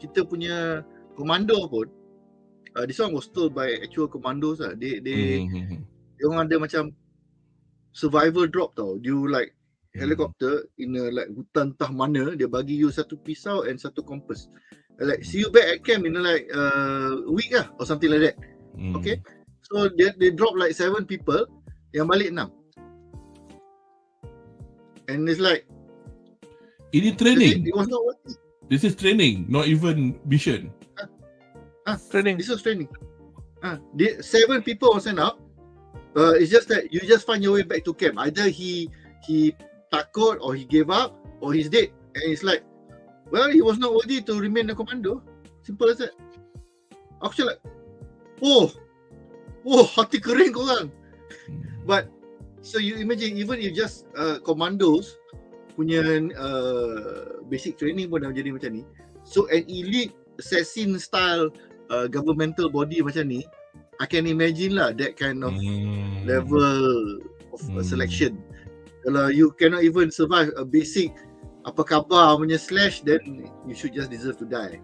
kita punya komando pun, this one was told by actual commandos lah. Dia orang ada macam survival drop tau. You like helicopter in a like hutan entah mana, dia bagi you satu pisau and satu kompas. Like, see you back at camp in like a week lah or something like that. Okay, so they drop like 7 people, yang balik 6. And it's like, ini training. It was not working. This is training, not even mission. Training. This was training. 7 people were sent out. It's just that you just find your way back to camp. Either he takut or he gave up or he's dead. And it's like, well, he was not worthy to remain a commando. Simple as that. Aku like, hati kering korang. But so you imagine, even if just commandos punya basic training pun dah jadi macam ni. So an elite assassin style governmental body macam ni, I can imagine lah that kind of level of selection. Kalau you cannot even survive a basic apa khabar punya slash, then you should just deserve to die,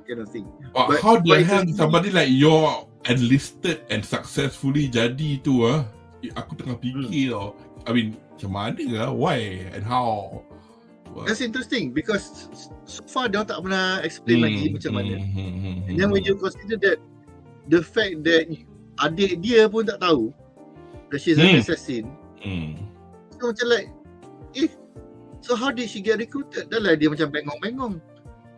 kind of thing. But how the hell somebody like you enlisted and successfully jadi tu aku tengah fikir tau. I mean, macam mana lah, why and how? That's interesting because so far dia tak pernah explain lagi macam mana. And then when you consider that the fact that adik dia pun tak tahu that she's an assassin, so macam like, so how did she get recruited? Dah lah dia macam bengong-bengong.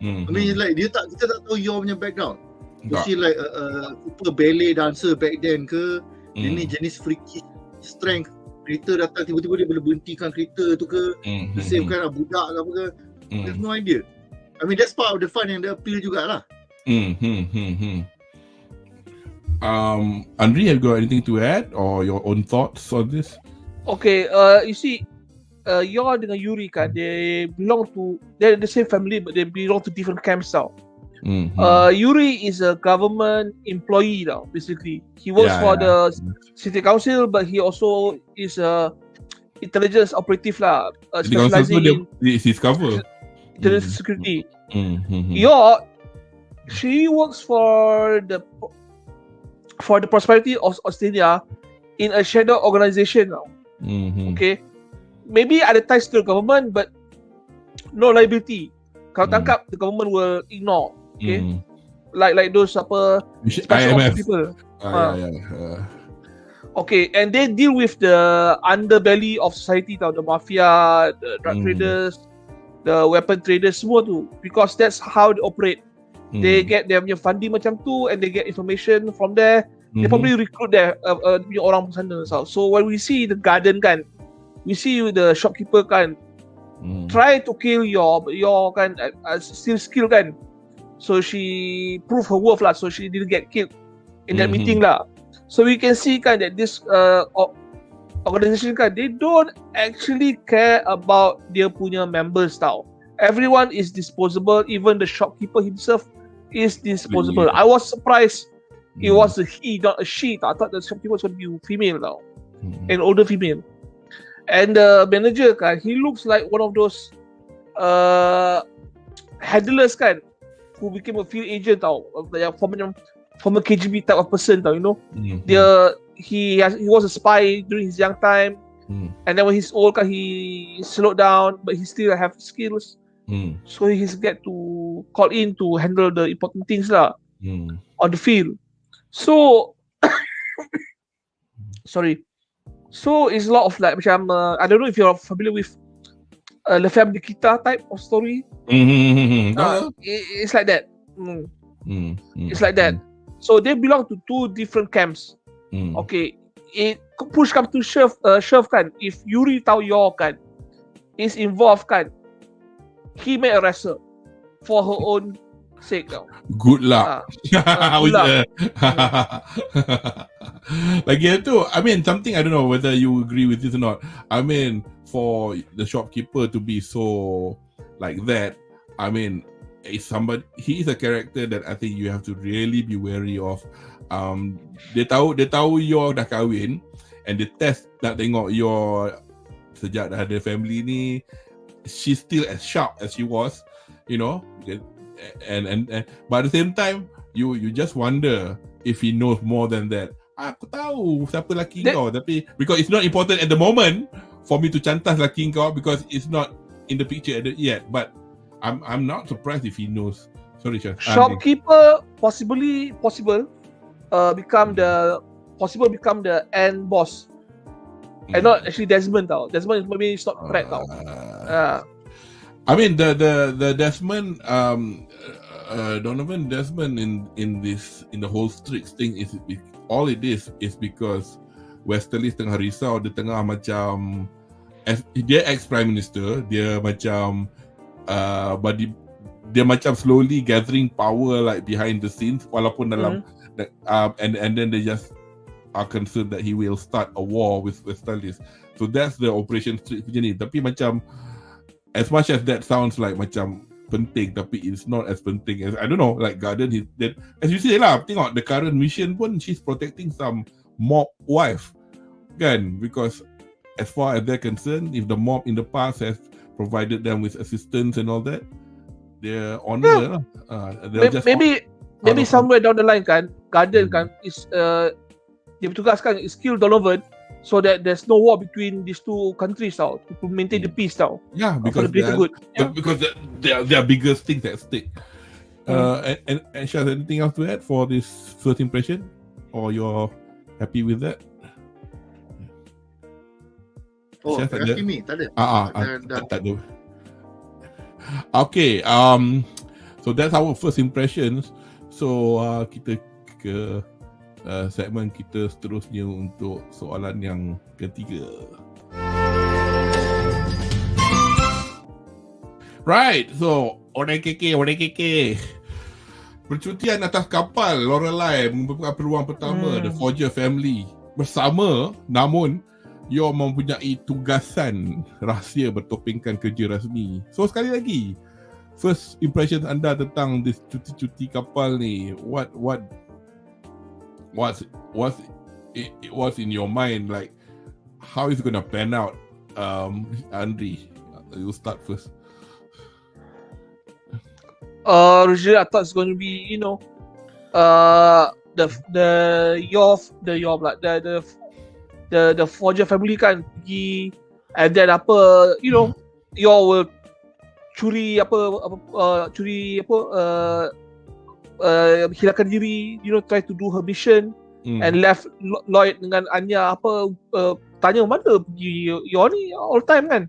I mean, like kita tak tahu your punya background. Was she like a super ballet dancer back then ke? Dia ni jenis freaky strength kereta datang tiba-tiba dia boleh berhentikan kereta tu ke, savekan budak ke apa ke. There's no idea. I mean that's part of the fun and the appeal jugalah. Anri, have you got anything to add or your own thoughts on this? Okay, you see, Yor dengan Yuri kan, they're the same family but they belong to different camps tau. Yuri is a government employee now, basically. He works for the city council, but he also is a intelligence operative lah, specializing in his cover. intelligence security. Yor, she works for the prosperity of Australia in a shadow organization now. Okay, maybe ada ties to the government, but no liability. Kalau tangkap, the government will ignore. Okay, like those special ops people. Okay, and they deal with the underbelly of society, tau, the mafia, the drug traders, the weapon traders, semua tu, because that's how they operate. They get their funding macam tu, and they get information from there. They probably recruit their orang sana. So when we see the garden kan, we see the shopkeeper kan, try to kill your kan, still skill kan. So she proved her worth lah. So she didn't get killed in that meeting lah. So we can see kan that this organization kan, they don't actually care about their punya members tau. Everyone is disposable. Even the shopkeeper himself is disposable. I was surprised it was a he, not a she. I thought the shopkeeper was going to be female now, an older female. And the manager kan, he looks like one of those handlers kan, who became a field agent tau, like former KGB type of person tau, you know. He was a spy during his young time, and then when he's old kan, he slowed down, but he still have skills. So he's get to call in to handle the important things lah on the field. So sorry. So it's a lot of like macam I don't know if you're familiar with Le Femme Nikita type of story. It's like that. It's like that. So they belong to two different camps. Okay, it push come to shove kan. If Yuri tahu Yor kan is involved kan, he may arrest her for her own sake now. Good luck. Good luck. Lagi tu, I mean, something I don't know whether you agree with this or not. I mean, for the shopkeeper to be so like that, I mean, he is a character that I think you have to really be wary of. Dia tahu Yor dah kahwin, and the test nak tengok Yor sejak dah ada family ni, she's still as sharp as she was, you know. And but at the same time, you just wonder if he knows more than that. Aku tahu siapa laki kau, tapi because it's not important at the moment for me to cantas laki kau because it's not in the picture yet. But I'm not surprised if he knows. Sorry, Chef. Shopkeeper possible become the end boss, and not actually Desmond tau. Desmond is maybe not correct tau. I mean the Desmond Donovan Desmond in the whole Strix thing is all it is because Westerly tengah risau, dia tengah macam dia ex-prime minister, dia macam dia macam slowly gathering power like behind the scenes walaupun dalam and then they just are concerned that he will start a war with Westerly. So that's the Operation Strix punya ni. Tapi macam as much as that sounds like macam penting, tapi it's not as penting as, I don't know, like Garden, that, as you say lah, tengok the current mission pun, she's protecting some mob wife kan, because as far as they're concerned, if the mob in the past has provided them with assistance and all that, they're honor lah. Maybe somewhere down the line kan, Garden kan is dia bertugaskan is kill Donovan, so that there's no war between these two countries tau, to maintain the peace tau. Yeah, because there are bigger things at stake. And Shaz, anything else to add for this first impression, or you're happy with that? Oh, asking me, tak ada. Tak ada. Okay, so that's our first impressions. So kita ke segmen kita seterusnya untuk soalan yang ketiga. Right, so ODEKEKE. Percutian atas kapal Lorelei merupakan peluang pertama The Forger Family bersama, namun you mempunyai tugasan rahsia bertopengkan kerja rasmi. So sekali lagi, first impression anda tentang this cuti-cuti kapal ni, what's in your mind, like how is it gonna pan out? Anri, you start first. Originally I thought it's going to be, the Forger family kan pergi, and then you will hilangkan diri, try to do her mission, and left Lloyd dengan Anya tanya mana pergi you ni all time kan,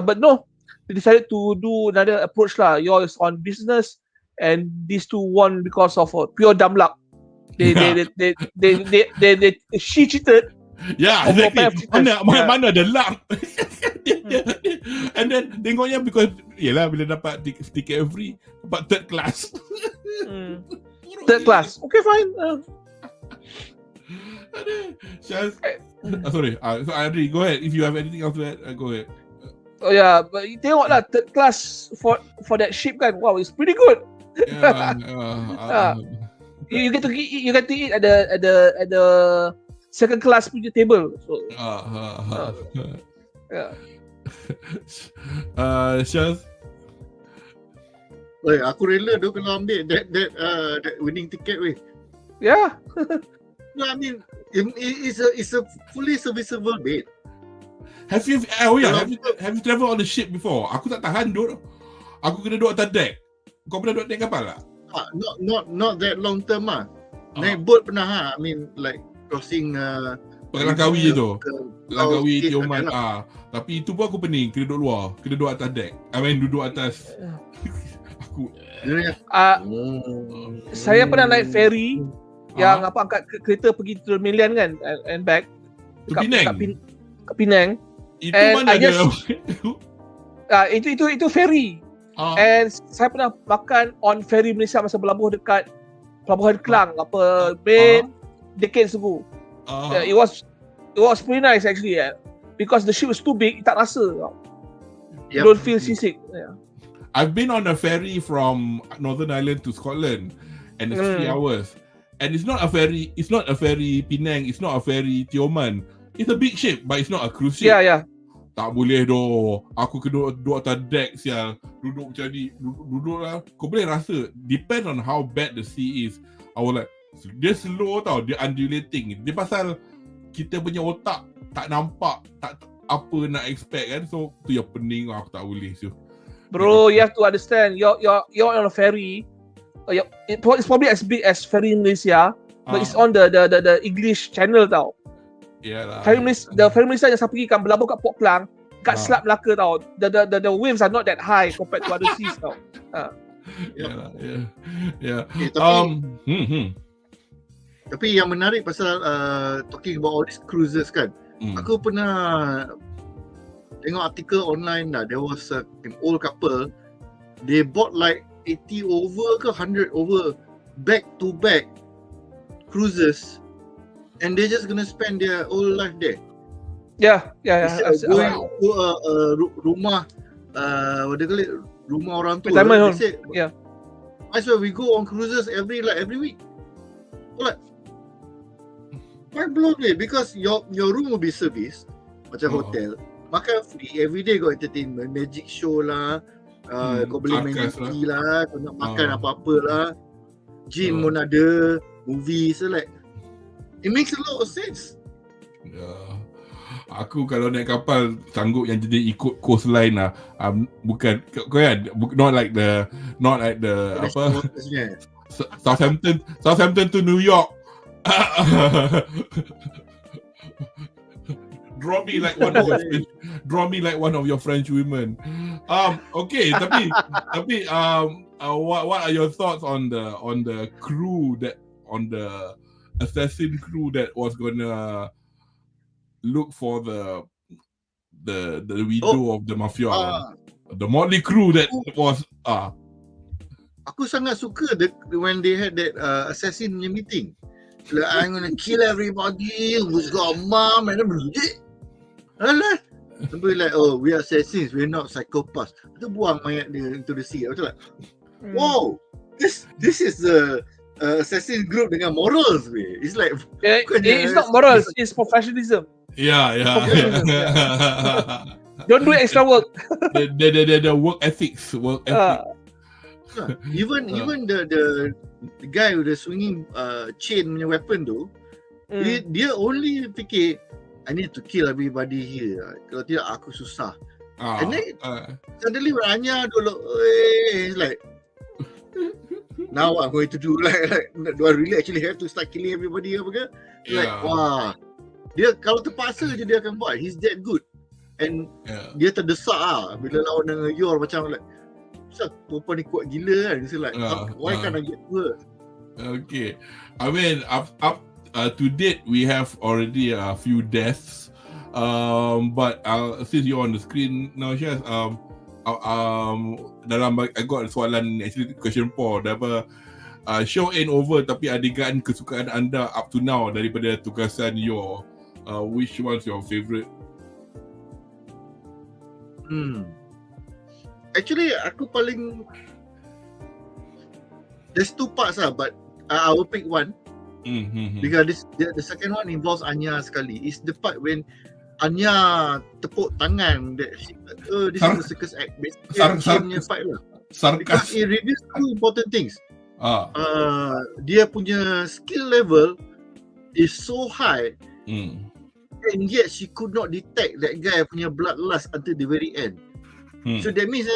but no, they decided to do another approach lah. You is on business, and these two won because of pure dumb luck. She cheated. Yeah, exactly. Mana ada luck. And then tengoknya because yelah bila dapat tiket free, dapat third class. Third class. Okay, fine. Sorry. So Anri, go ahead. If you have anything else to add, go ahead. Oh yeah, but you tengoklah third class for that ship kan. Wow, it's pretty good. You get to eat at the second class punya table. So, yeah. Syaz. Aku rela tu kalau ambil that winning ticket weh. Yeah. No, I mean it's a fully serviceable bed. Have you travel on the ship before? Aku tak tahan duduk. Aku kena duduk atas deck. Kau pernah duduk deck kapal tak? Not that long term lah. Naik boat pernah I mean like crossing Langkawi tu. Langkawi Tioman. Tapi itu pun aku pening kena duduk luar. Kena duduk atas deck. I mean duduk atas. Aku saya pernah naik ferry yang angkat kereta pergi to Milian kan, and back. Ke Penang. Itu mana ada? Itu ferry. And saya pernah makan on ferry Malaysia masa berlabuh dekat Pelabuhan Kelang decades ago. It was pretty nice actually, because the ship was too big, tak rasa. You don't feel seasick. Yeah. I've been on a ferry from Northern Ireland to Scotland, and it's 3 hours. And it's not a ferry Penang, it's not a ferry Tioman. It's a big ship, but it's not a cruise ship. Yeah. Tak boleh doh. Aku kena duduk atas deck sial. Duduk macam ni. Duduk lah. Kau boleh rasa. Depends on how bad the sea is. I was like, dia slow tau. Dia undulating. Dia pasal kita punya otak tak nampak. Tak apa nak expect kan. So, tu yang pening. Aku tak boleh. So, bro, you have to understand. You're on a ferry. It's probably as big as ferry in Malaysia. But it's on the English channel tau. Yalah. The ferry Malaysia yang saya pergi kan berlabuh kat Port Klang, kat Selat Melaka tau. The waves are not that high compared to other seas tau. Yeah. Tapi yang menarik pasal talking about all these cruises kan. Aku pernah tengok artikel online lah. There was an old couple. They bought like 80 over ke 100 over back to back cruises. And they're just gonna spend their whole life there. Yeah. Going to rumah, what do you call it? Rumah orang tua. Retirement home. Yeah. I swear we go on cruises every week. Like, quite blown away because your room will be serviced macam hotel. Makan free, every day got entertainment, magic show lah. Kau boleh main ski lah, kau nak makan apa-apa lah. Gym pun ada, movie, so like it makes a lot of sense. Aku kalau naik kapal sanggup yang jadi ikut coastline lah. Bukan kan, not like the apa Southampton to New York. Draw me like one of your French women. Okay, tapi what are your thoughts on the crew that on the assassin crew that was gonna look for the widow of the mafia. The motley crew that was Aku sangat suka when they had that assassin meeting. Like, I'm gonna kill everybody who's got a mom and everything. Alah. Somebody like, oh, we are assassins, we're not psychopaths. Kita buang mayat dia into the sea. Betul tak? Wow, this is the assassin group dengan morals. It's like it's not morals, it's professionalism. Yeah. Don't do extra work. The work ethics. Even the guy with the swinging chain punya weapon tu, dia only fikir I need to kill everybody here. Kalau tidak aku susah. And then suddenly when Anya it's like, now what I'm going to do? Like, do I really actually have to start killing everybody? Like, wah, dia kalau terpaksa je dia akan buat. He's that good. And dia terdesak bila lawan dengan Yor macam like, kenapa perempuan ni kuat gila kan? So like, why can't I get to her? Okay, I mean up to date we have already a few deaths, but since you're on the screen now, Syaz, dalam I got soalan actually question 4 dah apa, show ain't over tapi adegan kesukaan anda up to now daripada tugasan Yor, which one's your favourite? Actually, aku paling, there's 2 parts but I will pick one. Because the second one involves Anya sekali. It's the part when Anya tepuk tangan that this is a circus act. Basically, fight lah. Because it reveals 2 important things. Dia punya skill level is so high, and yet she could not detect that guy punya bloodlust until the very end. So that means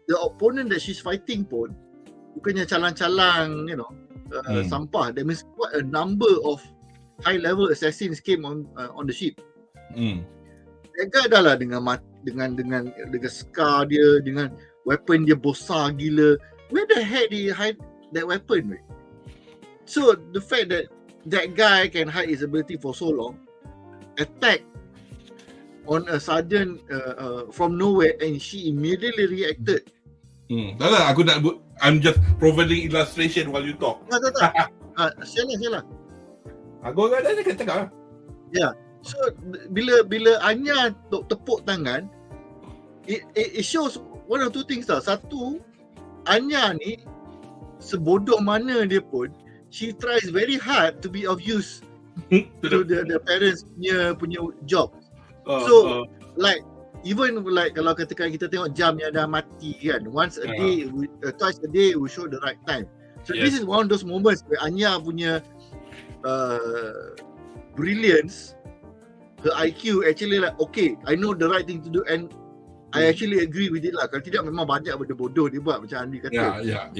the opponent that she's fighting pun bukannya calang-calang, sampah. That means what a number of high-level assassins came on the ship. That guy dah lah dengan scar dia, dengan weapon dia besar gila. Where the heck did he hide that weapon? Right? So the fact that that guy can hide his ability for so long, attack on a sudden from nowhere, and she immediately reacted. Dah lah, I'm just providing illustration while you talk. Tak. Sialah. Aku dah cakap. Yeah. So bila Anya tepuk tangan, it shows one or two things tau. Satu, Anya ni sebodoh mana dia pun, she tries very hard to be of use to the parents punya job. So like even like kalau katakan kita tengok jam yang dah mati kan, once a day, twice a day we show the right time. So this is one of those moments where Anya punya brilliance, her IQ actually like, okay, I know the right thing to do and I actually agree with it lah. Kalau tidak memang banyak benda bodoh dia buat macam Anri kata. Yeah.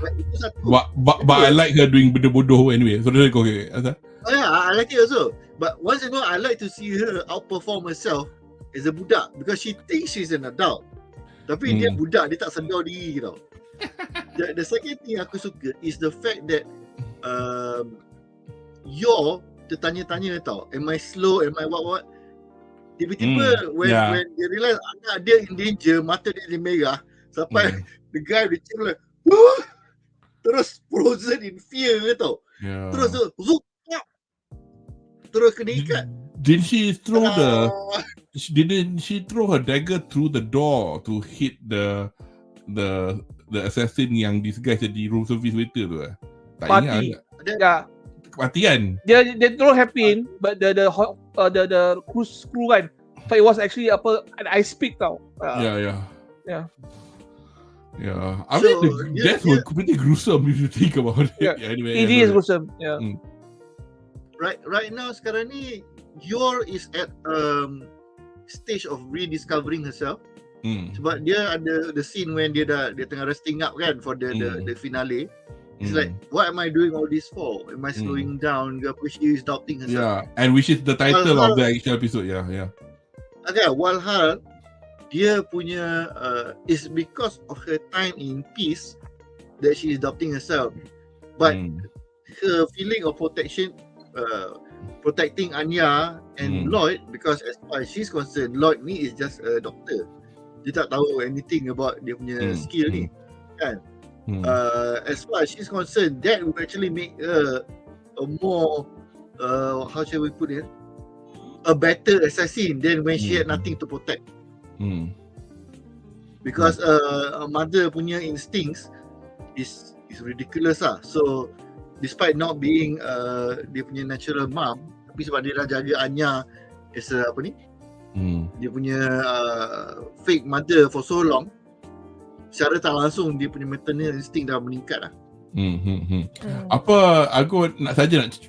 Like, itu satu. But I like her doing benda bodoh anyway. So okay. Oh yeah, I like it also. But once in a while, I like to see her outperform herself as a budak because she thinks she's an adult. Tapi dia budak, dia tak sedar diri tau. The second thing aku suka is the fact that Yor tertanya-tanya tau, am I slow, am I what? Tiba-tiba when dia realise anak dia in danger, mata dia merah, sampai the guy with the like, terus frozen in fear tau. Terus terus kena ikat. Didn't she throw her dagger through the door to hit the assassin yang disguised jadi room service waiter tu? Tak ingat. Mati kan? Dia throw happen, but the crew kan, but it was actually an ice pick tau. Yeah. I mean, the death was pretty gruesome if you think about it. Yeah. Anyway, it is gruesome. Yeah. Right now sekarang ni Yor is at stage of rediscovering herself. Sebab dia ada the scene when dia tengah resting up kan for the finale. It's like, what am I doing all this for? Am I slowing down? She is doubting herself. Yeah, and which is the title of the actual episode. Yeah. Okay, walhal dia punya is because of her time in peace that she is doubting herself. But her feeling of protection, protecting Anya and Lloyd, because as far as she's concerned, Lloyd ni is just a doctor. Dia tak tahu anything about dia punya skill ni, kan? As far as she's concerned, that will actually make her a more, how shall we put it, a better assassin than when she had nothing to protect. Because a mother punya instincts is ridiculous lah. So despite not being dia punya natural mom, tapi sebab dia dah jaga Anya as a dia punya fake mother for so long, secara tak langsung dia punya maternal instinct dah meningkat lah. Apa aku nak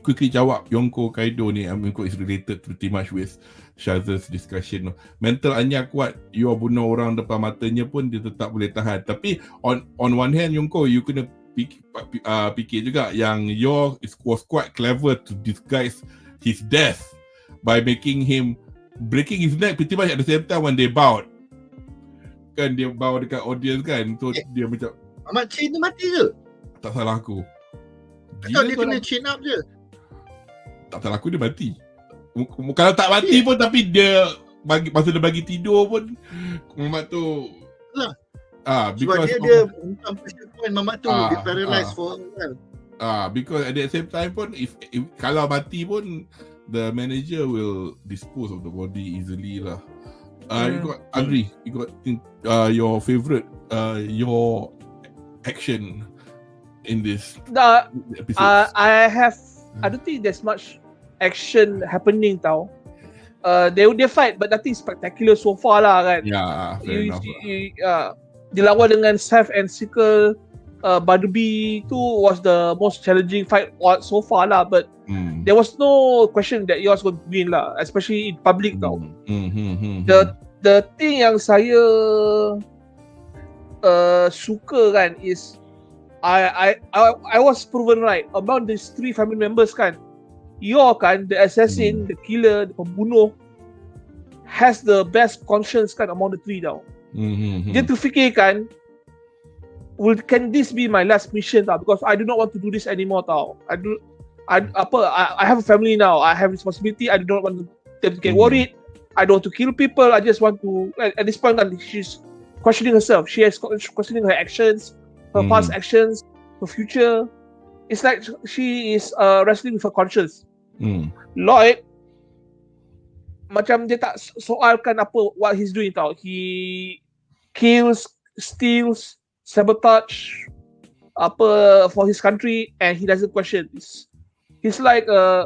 quickly jawab Yongko Kaido ni. Yongko is related pretty much with Shaz's discussion. Mental Anya kuat, you bunuh orang depan matanya pun dia tetap boleh tahan. Tapi on one hand Yongko, you kena fikir juga yang was quite clever to disguise his death by making him breaking his neck pretty much at the same time when they bowed. Kan dia bow dekat audience kan. So dia macam Ahmad Chain tu mati ke? Tak salah aku. Atau dia kena chain up je? Tak salah aku dia mati. Kalau tak mati pun, tapi dia masa dia bagi tidur pun Mamat tu lah. Because sebab dia hentam pressure point Mamat tu, dia paralyzed for kan. Because at the same time pun if kalau mati pun the manager will dispose of the body easily lah. You got Anri, you got your favorite your action in this episode. I don't think there's much action happening tau. They fight but nothing spectacular so far lah kan. Fair enough. Dilawan dengan Seth and Sickle, Barnaby tu was the most challenging fight so far lah, but there was no question that yours going to win lah, especially in public tau. The thing yang saya suka kan is I was proven right among these three family members kan. Kan, the assassin, the killer, the pembunuh has the best conscience kan among the three tau. Dia terfikirkan, can this be my last mission tau, because I do not want to do this anymore tau. I have a family now, I have responsibility, I do not want them to get worried, I don't want to kill people, I just want to, at this point she's questioning herself, she is questioning her actions, her past actions, her future. It's like she is wrestling with her conscience. Lloyd macam dia tak soalkan what he's doing tau. He kills, steals, sabotage for his country, and he doesn't question this. He's like I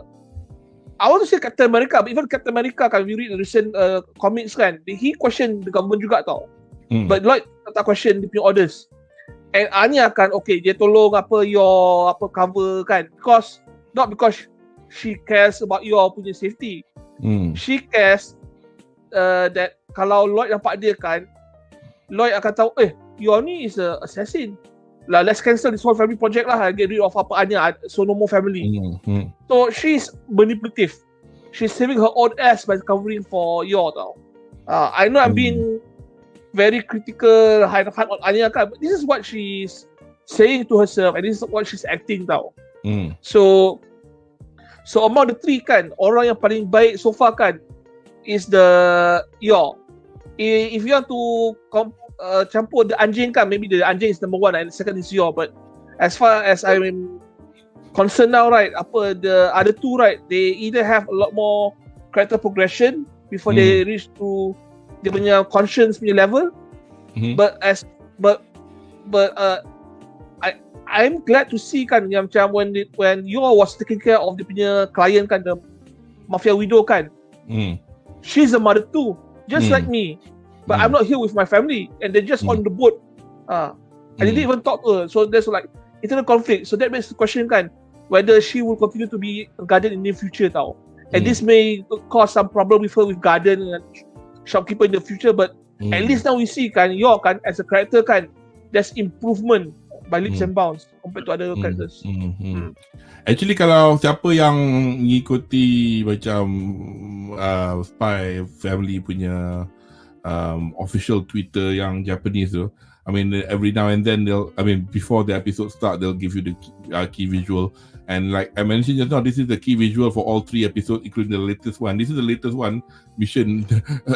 want to say Captain America, but even Captain America kan, we read the recent comics kan, he question the government juga tau. But Lloyd tak question dia punya orders. And Anya kan, okay, dia tolong your cover kan, not because she cares about your punya safety. She cares that kalau Lloyd nampak dia kan, Lloyd akan tahu, your ni is a assassin lah, let's cancel this whole family project lah, get rid of Anya, so no more family. So she's manipulative, she's saving her own ass by covering for tau. I know I'm being very critical, hard on Anya kan, but this is what she's saying to herself, and this is what she's acting tau. So among the three kan, orang yang paling baik so far kan is the if you want to campur the anjing kan, maybe the anjing is number one and second is but as far as I'm concerned now right, the other two right, they either have a lot more character progression before they reach to dia punya conscience punya level, but I'm glad to see kan yang macam when was taking care of dia punya client kan, the mafia widow kan, she's a mother too, just like me, but I'm not here with my family and they're just on the boat. I didn't even talk to her, so there's like internal conflict. So that makes the question kan whether she will continue to be a guardian in the near future tau, and this may cause some problem with her with guardian and shopkeeper in the future, but at least now we see kan kan as a character kan, there's improvement by leaps and bounds compared to other characters. Actually kalau siapa yang mengikuti macam Spy Family punya official Twitter yang Japanese tu. I mean, every now and then before the episode start, they'll give you the key visual. And like I mentioned just now, this is the key visual for all 3 episodes, including the latest one. This is the latest one, mission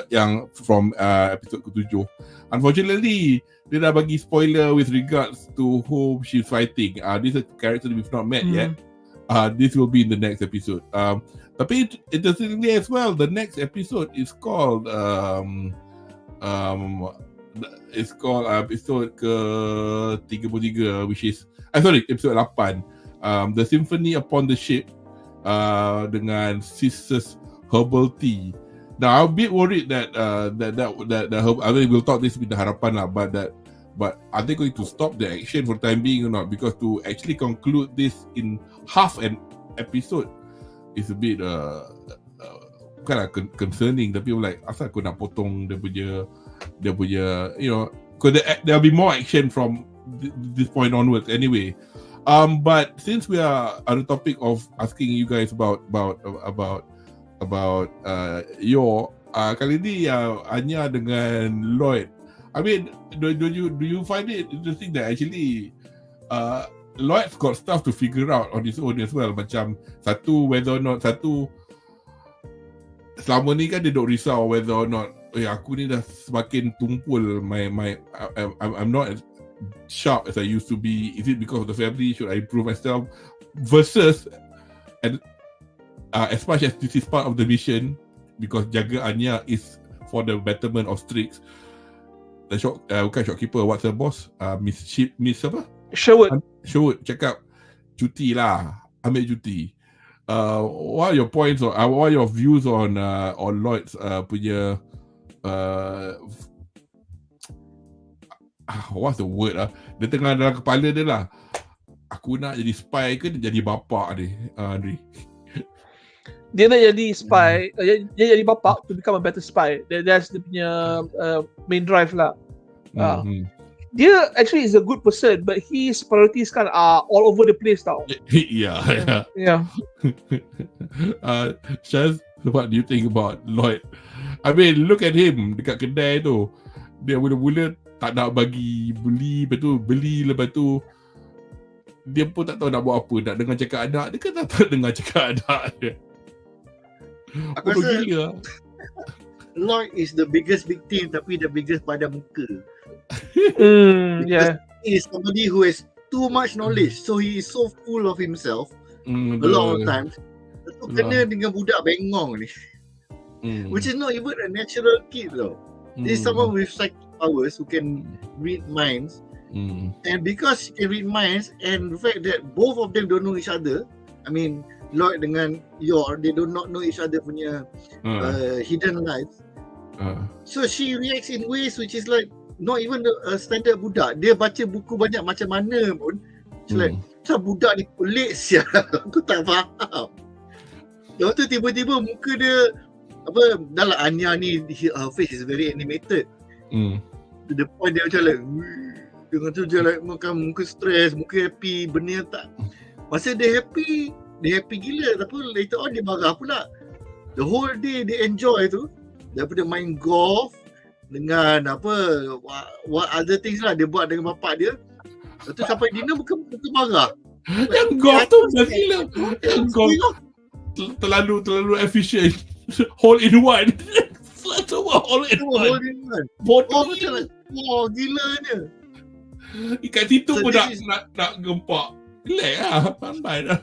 yang from episode ke-7. Unfortunately, dia dah bagi spoiler with regards to whom she's fighting. This is a character that we've not met yet. This will be in the next episode. Tapi interestingly as well, the next episode is called episode ke-33, which is episode 8. The Symphony Upon the Ship dengan Sisters Herbal Tea. Now I'm a bit worried that we'll talk this with the Harapan lah, but are they going to stop the action for the time being or not? Because to actually conclude this in half an episode is a bit bukanlah concerning, tapi like asal aku nak potong dia punya because there'll be more action from this point onwards anyway. But since we are on the topic of asking you guys about your kali ni Anya dengan Lloyd, I mean, do you find it interesting that actually Lloyd's got stuff to figure out on his own as well? Macam whether or not selama ni kan dia duk risau whether or not aku ni dah semakin tumpul, I'm not as sharp as I used to be. Is it because of the family? Should I improve myself? Versus, and as much as this is part of the mission, because jaga Anya is for the betterment of Strix. The bukan shopkeeper, what's her boss? Miss apa? Sherwood cakap cuti lah, ambil cuti. What are your points or what are your views on Lloyd's punya what's the word dia tengah dalam kepala dia lah, aku nak jadi spy ke dia jadi bapa ni, Anri? Dia nak jadi spy, dia jadi bapa to become a better spy. That's dia punya main drive lah. Dia actually is a good person, but his priorities kan are all over the place tau. Yeah. Shaz, what do you think about Lloyd? I mean, look at him dekat kedai tu. Dia mula-mula tak nak bagi beli, lepas tu dia pun tak tahu nak buat apa, nak dengar cakap anak dia kan tak dengar cakap anak dia. Aku rasa Lloyd is the biggest victim, tapi the biggest pada muka. Yeah. He is somebody who has too much knowledge, so he is so full of himself a lot of times. Itu kena dengan budak bengong ni, which is not even a natural kid though. This is someone with psychic powers who can read minds, and because he can read minds, and the fact that both of them don't know each other, I mean Lloyd dengan Yor, they do not know each other punya hidden lives. So she reacts in ways which is like not even a standard budak. Dia baca buku banyak macam mana pun, it's like macam budak ni pelik sial. Aku tak faham. Lepas tu tiba-tiba muka dia dah lah Anya ni, her face is very animated. To the point dia macam like dengan tu dia like makan muka stress, muka happy, benda tak. Masa dia happy gila, tapi later on dia marah pula. The whole day dia enjoy tu, daripada main golf dengan what other things lah dia buat dengan bapak dia. Lepas tu sampai dinner muka marah. Yang golf tu gila. Yang golf terlalu efficient. Hole in one. Hole in one. Bodoh macam like, wah gila dia. Ikat situ pun nak gempak. Relax lah, pandai dah.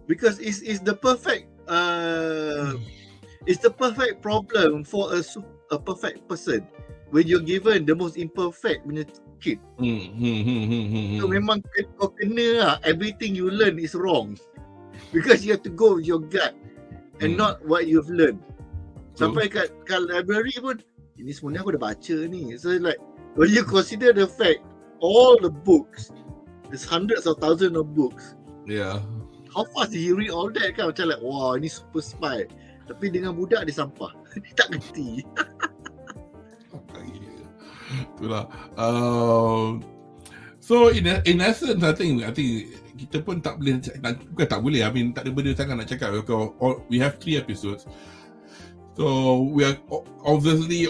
Because it's the perfect it's the perfect problem for a perfect person when you're given the most imperfect punya kid. So memang kau kena lah, everything you learn is wrong because you have to go with your gut and not what you've learned. Sampai kat library pun, ini sebenarnya aku dah baca ni. So like, when you consider the fact all the books, there's hundreds of thousands of books. Yeah. How fast did he read all that kan? Macam like, wah, ini super spy. Tapi dengan budak dia sampah. Dia tak ngerti. Itulah. So in essence, I think kita pun tak boleh, bukan tak boleh, I mean tak ada benda sangat nak cakap. We have 3 episodes. So we are obviously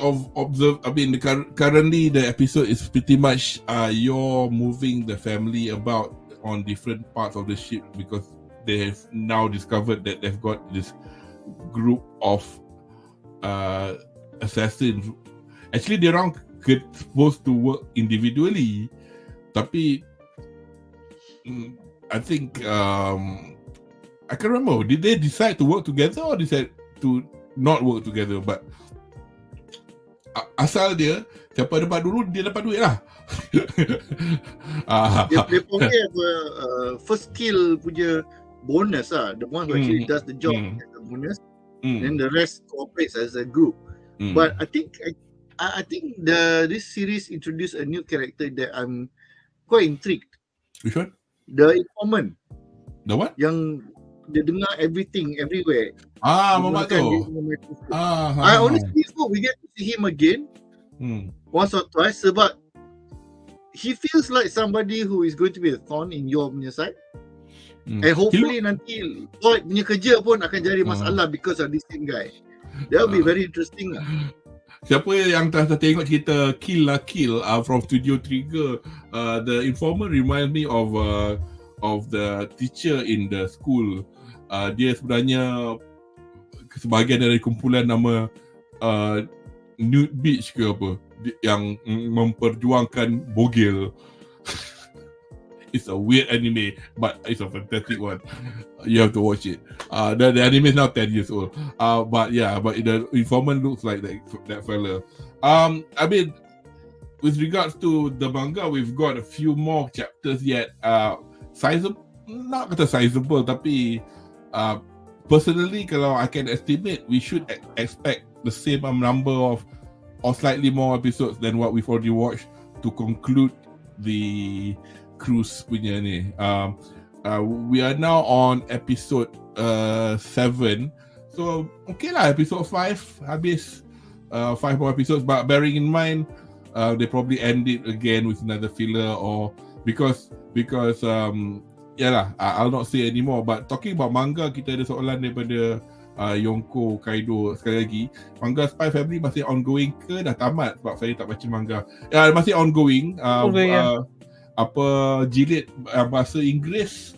currently the episode is pretty much you're moving the family about on different parts of the ship because they have now discovered that they've got this group of assassins. Actually, they're not supposed to work individually, tapi I think I can't remember. Did they decide to work together or decide to not work together? But asal dia siapa dapat dulu dia dapat duit lah. Dia probably have a first kill punya bonus lah. The one who actually does the job as a bonus. Then the rest cooperates as a group. But I think this series introduced a new character that I'm quite intrigued. Which one? The informant. The what? Yang dia dengar everything everywhere. Mamak tu. I honestly hope we get to see him again once or twice sebab he feels like somebody who is going to be a thorn in your punya side. And hopefully nanti Lloyd punya kerja pun akan jadi masalah because of this same guy. That will be very interesting lah. Siapa yang telah tengok cerita Kill from Studio Trigger, the informant remind me of the teacher in the school. Dia sebenarnya sebahagian dari kumpulan nama Nude Beach ke apa yang memperjuangkan bogel. It's a weird anime, but it's a fantastic one. You have to watch it. The anime is now 10 years old. But the informant looks like that fella. I mean, with regards to the manga, we've got a few more chapters yet. Sizable, not kata sizable, tapi personally, kalau I can estimate, we should expect the same number of or slightly more episodes than what we've already watched to conclude the cruise punya ni. We are now on episode 7. So okay lah, episode 5 habis 5 more episodes, but bearing in mind they probably end it again with another filler or because I'll not say anymore. But talking about manga, kita ada soalan daripada Yonko Kaido sekali lagi. Manga Spy Family masih ongoing ke dah tamat? Sebab saya tak baca manga. Masih ongoing. Jilid bahasa Inggeris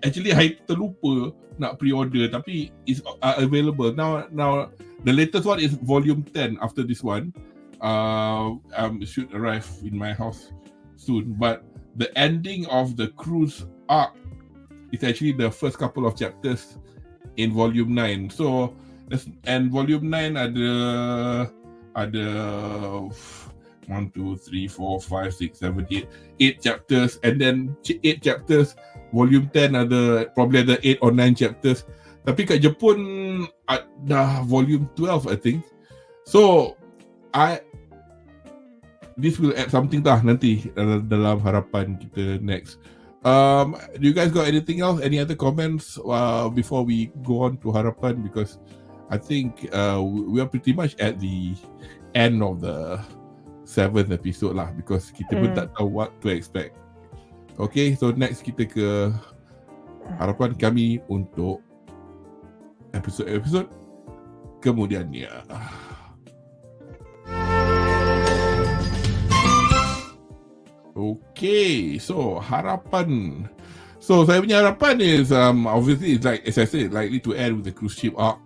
actually I terlupa nak pre-order, tapi it's available now. The latest one is volume 10 after this one. Should arrive in my house soon, but the ending of the cruise arc is actually the first couple of chapters in volume 9. So and volume 9 ada 1, 2, 3, 4, 5, 6, 7, 8 chapters, and then 8 chapters. Volume 10 probably ada 8 or 9 chapters. Tapi kat Jepun dah volume 12 I think. So this will add something nanti dalam harapan kita next. Do you guys got anything else? Any other comments before we go on to harapan? Because I think we are pretty much at the end of the 7th episode lah, because kita pun tak tahu what to expect. Okay, so next kita ke harapan kami untuk episod-episod kemudiannya. Okay, so harapan. So saya punya harapan is obviously it's like as I said, likely to end with the cruise ship arc.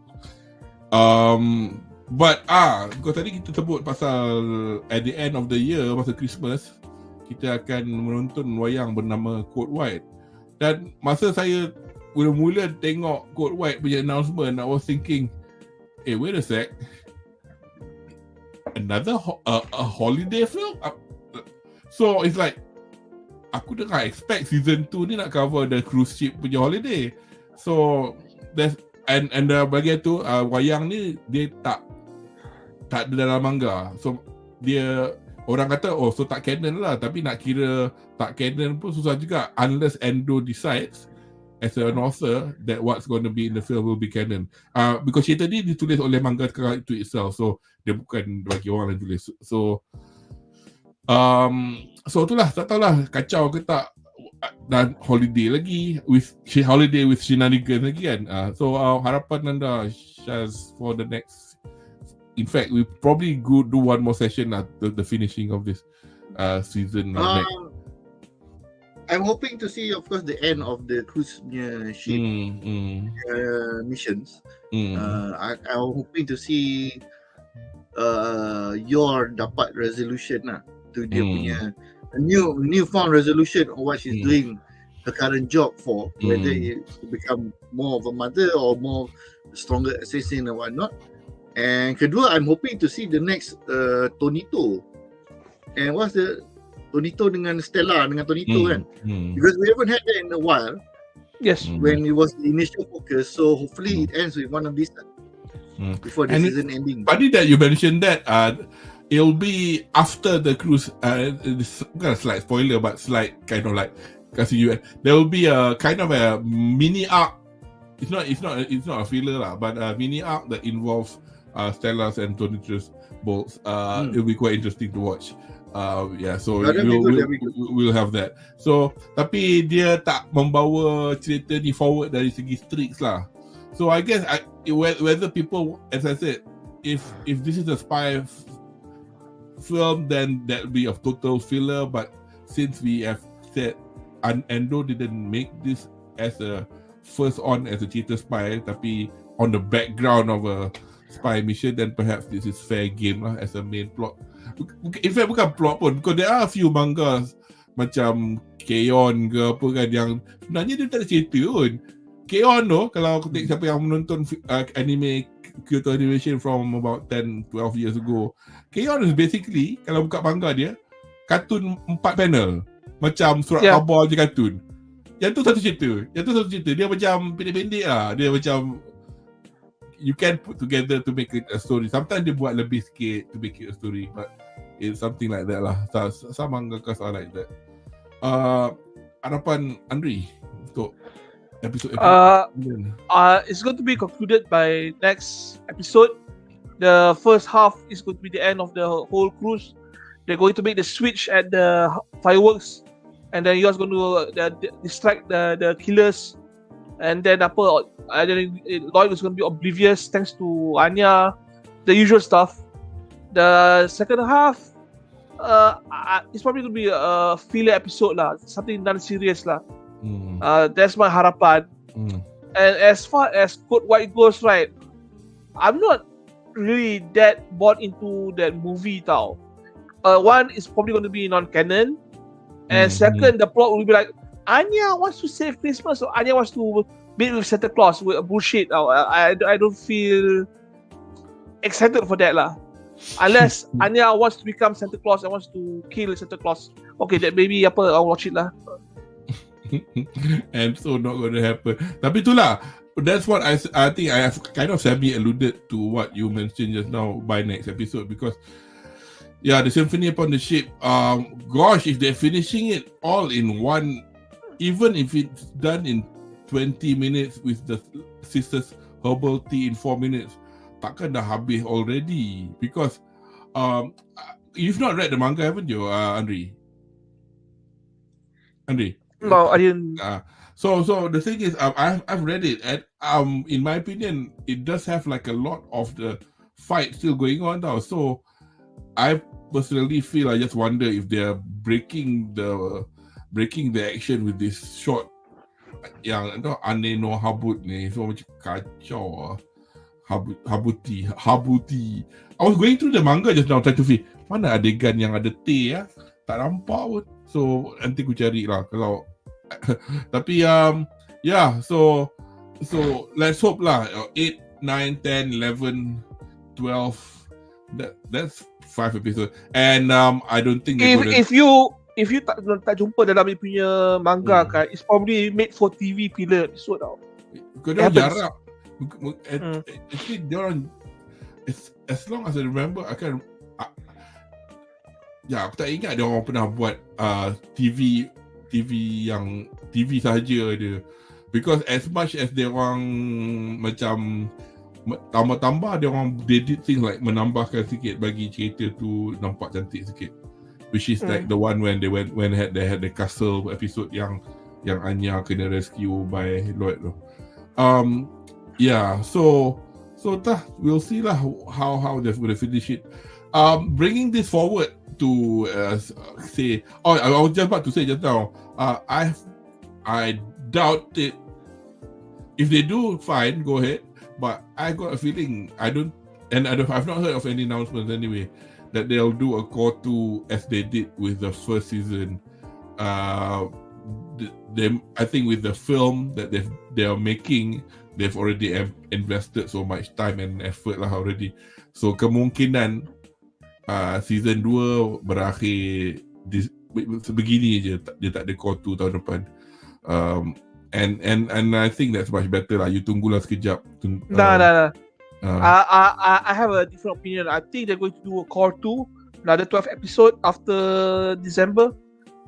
But because tadi kita sebut pasal at the end of the year, masa Christmas, kita akan menonton wayang bernama Code White. Dan masa saya mula-mula tengok Code White punya announcement, I was thinking, wait a sec, another a holiday film? So it's like, aku dah tak expect season 2 ni nak cover the cruise ship punya holiday. So there's and bahagian tu wayang ni dia tak ada dalam manga. So dia orang kata so tak canon lah, tapi nak kira tak canon pun susah juga unless Endo decides as an author that what's going to be in the film will be canon. Because cerita ni ditulis oleh manga itu itself, so dia bukan bagi orang lain tulis. So itulah, tak tahulah kacau ke tak dan holiday lagi with holiday with shenanigans lagi kan. So harapan anda Syaz for the next, in fact we probably go do one more session lah, the finishing of this season next. I'm hoping to see, of course, the end of the cruise ship missions. I'm hoping to see your dapat resolution lah to dia punya newfound resolution of what she's doing her current job for, whether it become more of a mother or more stronger assassin or whatnot. And kedua, I'm hoping to see the next Tonito. And what's the Tonito dengan Stella dengan Tonito kan? Because we haven't had that in a while. Yes. When it was the initial focus, so hopefully it ends with one of these before the season ending. Funny that you mentioned that. It'll be after the cruise. It's not a slight spoiler, but slight kind of like kasih you. There will be a kind of a mini arc. It's not a filler lah, but a mini arc that involves Stella's and Tonito's bolts. It'll be quite interesting to watch. So we'll have that. So tapi dia tak membawa cerita ni forward dari segi streaks lah. So I guess whether people, as I said, if this is a spy film, then that'll be a total filler. But since we have said Endo didn't make this as a first on as a cerita spy, tapi on the background of a spy mission, then perhaps this is fair game lah as a main plot. In fact bukan plot pun, because there are a few mangas macam Keon ke apa kan yang sebenarnya dia tak ada cerita pun. Keon tu, kalau aku tengok siapa yang menonton anime Kyoto Animation from about 10-12 years ago, Keon is basically, kalau buka manga dia, kartun 4 panel, macam surat khabar je kartun. Yang tu satu cerita, dia macam pendek-pendek lah, dia macam you can put together to make it a story. Sometimes dia buat lebih sikit to make it a story, but it's something like that lah. Some mangakas are like that. Harapan Anri untuk episode it's going to be concluded by next episode. The first half is going to be the end of the whole cruise. They're going to make the switch at the fireworks, and then you guys going to distract the killers, and then Lloyd is going to be oblivious thanks to Anya, the usual stuff. The second half, it's probably going to be a filler episode lah, something non-serious lah. That's my harapan. And as far as Code White goes, right, I'm not really that bought into that movie tau. One is probably going to be non-canon, and second, the plot will be like Anya wants to save Christmas, or Anya wants to meet with Santa Claus with bullshit. I don't feel excited for that lah. Unless Anya wants to become Santa Claus and wants to kill Santa Claus. Okay, that maybe I'll watch it lah. And so not going to happen. Tapi itulah, that's what I think I have kind of semi-alluded to what you mentioned just now by next episode, because the Symphony Upon the Ship, gosh, if they're finishing it all in one, even if it's done in 20 minutes with the sisters herbal tea in 4 minutes, takkan dah habis already? Because you've not read the manga, haven't you, Anri? No, I didn't. So the thing is, I've read it, and in my opinion, it does have like a lot of the fight still going on now. So I personally feel, I just wonder if they're breaking the action with this short yang Ane no Habut ni. So macam kacau. Habuti. I was going through the manga just now trying to see mana adegan yang ada teh ya. Tak nampak pun. So nanti aku cari lah kalau tapi so let's hope lah 8, 9, 10, 11, 12, that's 5 episodes, and I don't think if you tak jumpa dalam dia punya manga kan, it's probably made for TV pillar episode tau. Kau dah jarak actually diorang, as long as I remember, aku tak ingat dia orang pernah buat TV yang TV sahaja ada, because as much as dia orang macam tambah dia orang edit things like menambahkan sikit bagi cerita tu nampak cantik sikit. which is like the one when they had the castle episode yang Anya kena rescue by Lloyd tu. So we'll see lah how they're going to finish it. Bringing this forward to say, I was just about to say just now, I doubt it. If they do, fine, go ahead. But I got a feeling I've not heard of any announcements anyway that they'll do a core 2 as they did with the first season. I think with the film that they are making, they've already invested so much time and effort lah already. So kemungkinan season 2 berakhir sebegini je, dia tak ada core 2 tahun depan. And I think that's much better lah. You tunggulah sekejap. Nah. I have a different opinion. I think they're going to do a core 2, another 12 episode after December.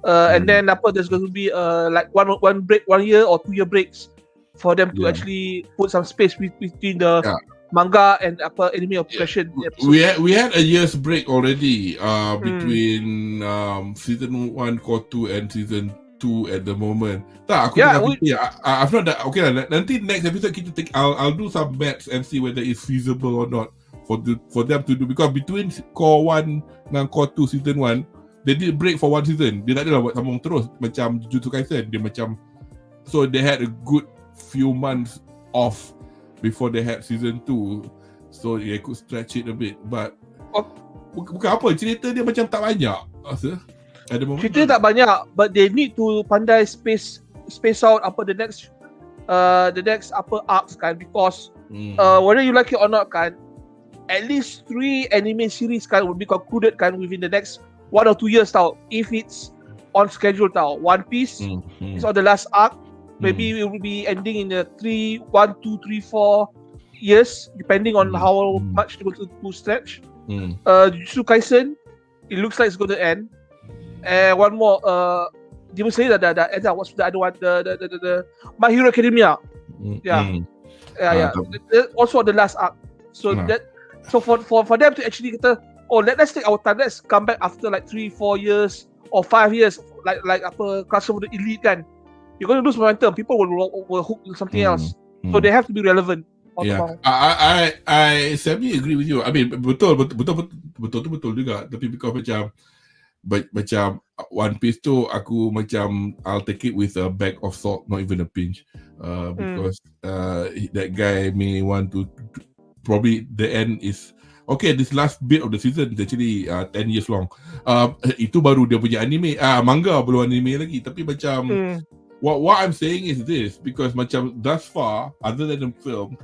And then there's going to be like one break, 1 year or 2 year breaks for them to actually put some space between the manga and anime of progression. We had a year's break already between season 1 core 2 and season 2 at the moment. I've not that. Okay lah. Nanti next episode kita I'll do some maps and see whether it's feasible or not for them to do, because between core 1 dan core 2 season 1 they did break for 1 season. Dia tak adalah buat sambung terus macam Jujutsu Kaisen. Dia macam, so they had a good few months off before they had season 2, so they could stretch it a bit. But bukan apa, cerita dia macam tak banyak rasa. Cerita tak banyak, but they need to pandai space out the next arcs kan, because whether you like it or not kan, at least 3 anime series kan will be concluded kan within the next 1 or 2 years tau, if it's on schedule tau. One Piece is on the last arc, maybe it will be ending in the 1, 2, 3, 4 years depending on how much they go to stretch. Jujutsu Kaisen, it looks like it's going to end. And one more, Demon Slayer dah what's the other one? The My Hero Academia. Also the last arc. So for them to actually let's take our time. Let's come back after like 3-4 years or 5 years, like Clash of the Elite kan. You're going to lose momentum. People will hook on something else. So they have to be relevant. I semi agree with you. I mean betul juga. Tapi because macam One Piece tu aku macam I'll take it with a bag of salt, not even a pinch, because that guy may want to probably the end is okay. This last bit of the season is actually 10 years long. Itu baru dia punya anime, manga belum anime lagi. Tapi macam what I'm saying is this, because macam thus far other than the film,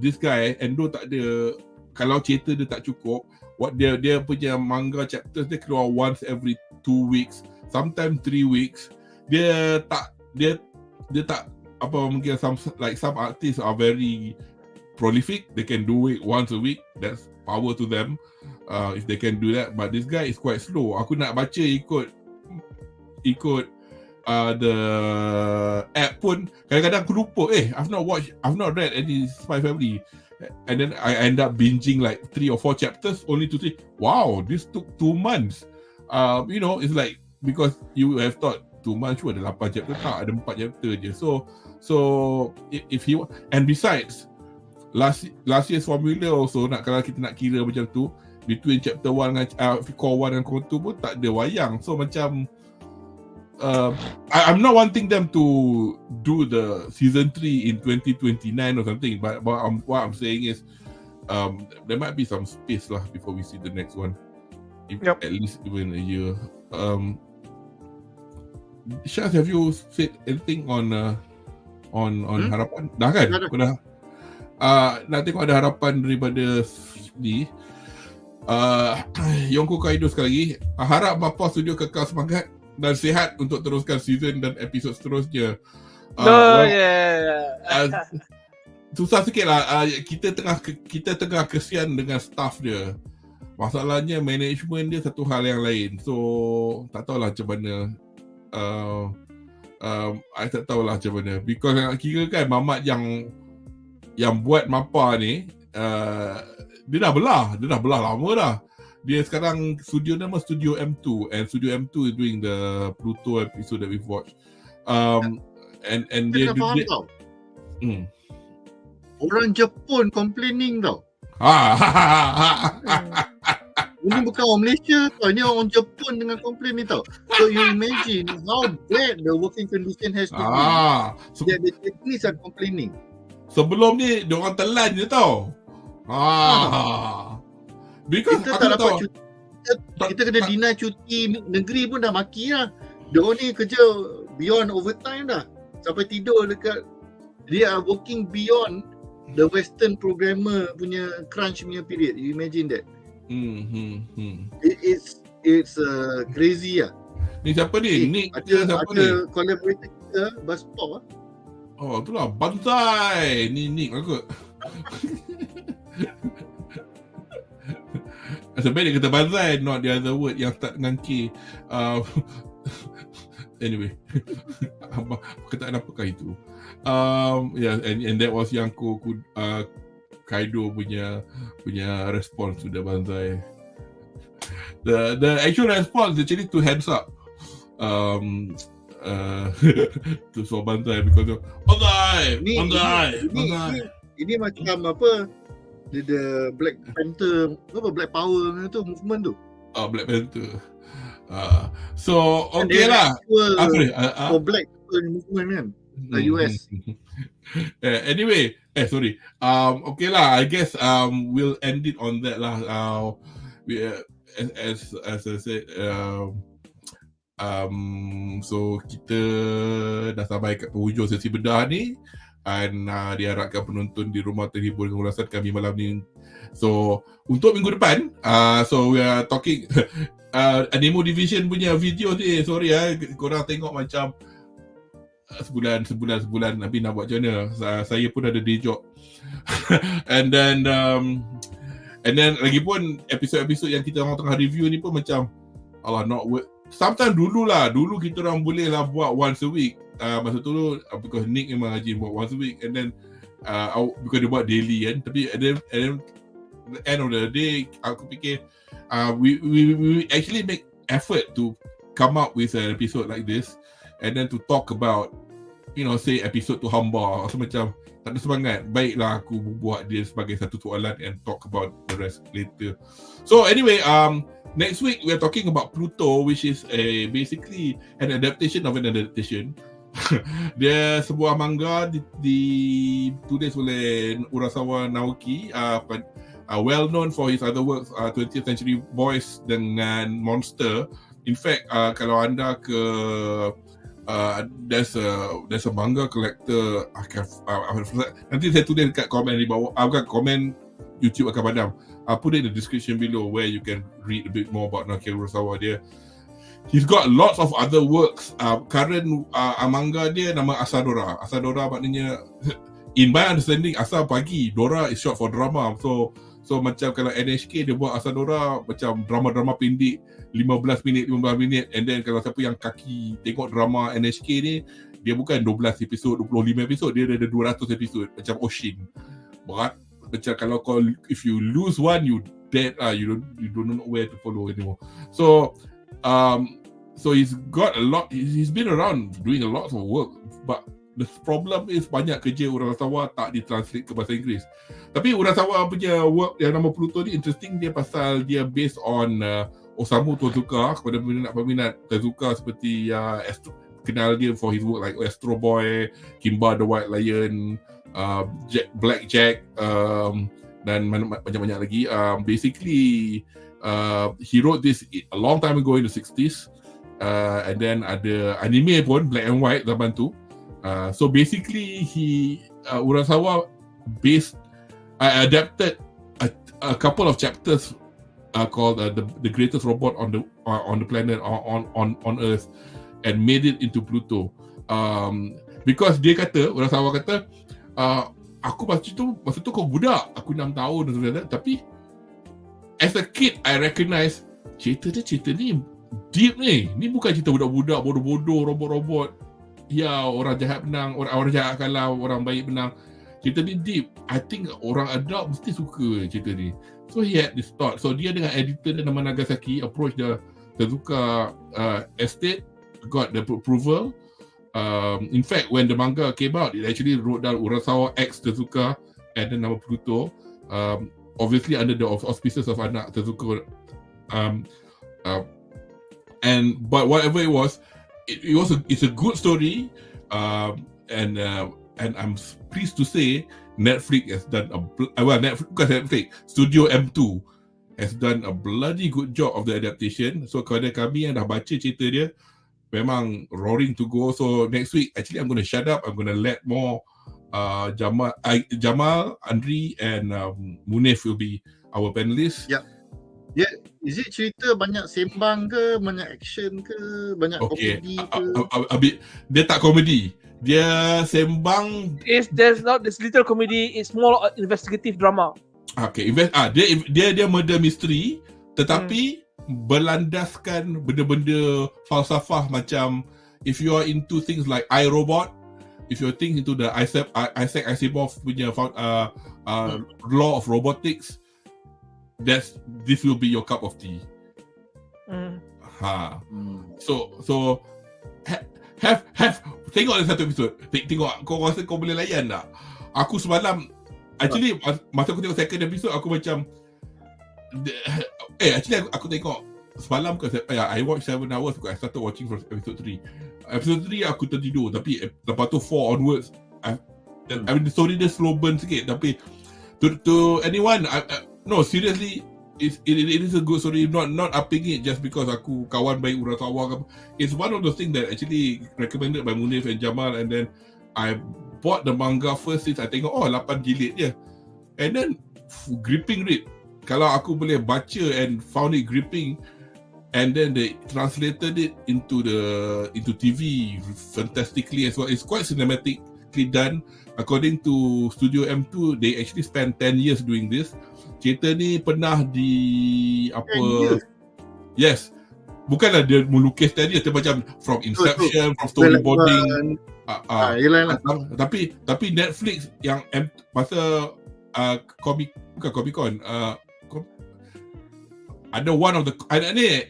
this guy Endo tak ada, kalau cerita dia tak cukup, what dia punya manga chapters dia keluar once every 2 weeks, sometimes 3 weeks. Dia tak apa, mungkin some artists are very prolific, they can do it once a week, that's power to them if they can do that. But this guy is quite slow. Aku nak baca ikut the app pun kadang-kadang aku lupa, I've not read any Spy Family. And then I end up binging like 3 or 4 chapters only to say, wow, this took 2 months. It's like, because you have thought 2 months ada 8 chapter, tak, ada 4 chapter je. So if he, and besides last year's formula also, kalau kita nak kira macam tu, between chapter 1 dengan core 1 dan core 2 pun tak ada wayang. So macam I'm not wanting them to do the season 3 in 2029 or something, but what I'm saying is there might be some space lah before we see the next one. At least even a year. Shaz, have you said anything on harapan? Dah kan? Dah. Nak tengok ada harapan daripada ni. Yongko Kaido sekali lagi. Harap bapa studio kekal semangat dan sihat untuk teruskan season dan episod seterusnya. Susah sikit lah. Kita tengah kesian dengan staff dia. Masalahnya management dia satu hal yang lain. So tak tahulah macam mana. I tak tahulah macam mana. Because kira kan Mamat yang buat MAPA ni, dia dah belah lama dah. Dia sekarang studio nama Studio M2, and Studio M2 is doing the Pluto episode that we've watched. And dia tak faham tau. Hmm. Orang Jepun complaining tau. Ini bukan orang Malaysia tau, ini orang Jepun dengan complain ni tau. So you imagine how bad the working condition has to be. That the Japanese are complaining. Sebelum ni diorang telan je tau. Because kita tak dapat cuti. Kita kena deny cuti negeri pun dah maki lah. Diorang ni kerja beyond overtime dah. Sampai tidur dekat, they are working beyond the western programmer punya crunch punya period. You imagine that? It's crazy lah. Ni siapa ni? Nick ada collaborator kita, BUZZPOP lah. Oh, itulah Banzai. Ni Nick aku. Sebenarnya dia kata Banzai, not the other word yang start dengan K. Anyway. Perkataan apakah itu? Yeah, and that was yang Kaido punya response to the Banzai. The actual response actually to hands up. To so Banzai because Banzai. Ini macam apa? The Black Panther, apa Black Power tu movement tu. Black Panther. So okay lah. For Black movement kan. US. Anyway, sorry. Okay lah. I guess we'll end it on that lah. As I said, so kita dah sampai kat hujung sesi bedah ni, dan diharapkan penonton di rumah terhibur dengan ulasan kami malam ni. So untuk minggu depan, so we are talking Animo Division punya video ni. Sorry korang tengok macam sebulan tapi nak buat macam mana. Saya pun ada day job. and then lagipun episod-episod yang kita orang tengah review ni pun macam not worth. Sometimes dulu kita orang boleh lah buat once a week. Masa tu because Nick memang rajin buat once a week, and then because dia buat daily kan. Tapi at the end of the day, aku fikir we actually make effort to come up with an episode like this, and then to talk about, say episode tu hamba. So macam tak ada semangat. Baiklah aku buat dia sebagai satu soalan and talk about the rest later. So anyway, next week we are talking about Pluto, which is basically an adaptation of an adaptation. Dia sebuah manga ditulis oleh Urasawa Naoki, well known for his other works, 20th Century Boys dengan Monster. In fact, kalau anda there's a manga collector, nanti saya tulis dekat komen di bawah, komen YouTube akan padam. I'll put it in the description below where you can read a bit more about Naoki Urasawa. He's got lots of other works. Current manga dia nama Asadora. Asadora maknanya, in my understanding, Asa pagi, Dora is short for drama. So macam kalau NHK dia buat Asadora macam drama-drama pendek 15 minit, and then kalau siapa yang kaki tengok drama NHK ni, dia bukan 12 episod, 25 episod, dia ada 200 episod macam Oshin. Berat. Macam kalau if you lose one, you dead lah. You don't know where to follow anymore. So he's got a lot. He's been around doing a lot of work, but the problem is banyak kerja Urasawa tak ditranslate ke bahasa Inggeris. Tapi Urasawa punya work yang nama Pluto ni interesting, dia pasal dia based on Osamu Tezuka. Kepada peminat Tezuka seperti kenal dia for his work like Astro Boy, Kimba the White Lion, Black Jack, dan banyak-banyak lagi. Basically he wrote this a long time ago in the 60s, and then ada anime pun black and white zaman tu. So basically Urasawa adapted a couple of chapters called the greatest robot on the planet, on Earth, and made it into Pluto. Because Urasawa kata, aku masa tu kau budak, aku 6 tahun dan sebagainya, tapi as a kid I recognize cerita ni deep ni. Ni bukan cerita budak-budak bodoh-bodoh, robot-robot. Ya, orang jahat menang, orang jahat kalah, orang baik menang. Cerita ni deep. I think orang adult mesti suka cerita ni. So he had this thought. So dia dengan editor dia nama Nagasaki approach the Tezuka estate, got the approval. In fact, when the manga came out, it actually wrote down Urasawa X Tezuka and then nama Pluto. Obviously under the auspices of anak Tezuka. But whatever it was, it's a good story. And I'm pleased to say Netflix has done Netflix, Studio M2 has done a bloody good job of the adaptation. So kepada kami yang dah baca cerita dia, memang roaring to go. So next week, actually I'm going to shut up. I'm going to let more Jamal, Anri and Munif will be our panelists. Yeah. Yeah, is it cerita banyak sembang ke, banyak action ke, banyak komedi ke? Dia tak komedi. Dia sembang. There's little comedy. It's more investigative drama. Okay, dia murder mystery, tetapi berlandaskan benda-benda falsafah macam if you are into things like iRobot, if you're into the Isaac Asimov punya law of robotics, this will be your cup of tea. So have tengok satu episod. Tengok kau rasa kau boleh layan tak? Aku semalam actually masa aku tengok second episode aku macam actually aku tengok semalam ke I watched 7 hours because I started watching from episode 3. Episode 3 aku tertidur, tapi lepas tu 4 onwards I mean the story dia slow burn sikit, tapi to anyone no, seriously, it is a good story. Not upping it just because aku kawan baik Urasawa ke. It's one of those things that actually recommended by Munif and Jamal, and then I bought the manga first since I tengok 8 jilid je. And then gripping read. Kalau aku boleh baca and found it gripping, and then they translated it into TV fantastically as well. It's quite cinematically done. According to Studio M2, they actually spent 10 years doing this. Cerita ni pernah di yes, bukanlah dia melukis tadi, dia macam from inception, from storyboarding. Tapi Netflix yang masa Comic Con ada one of the ni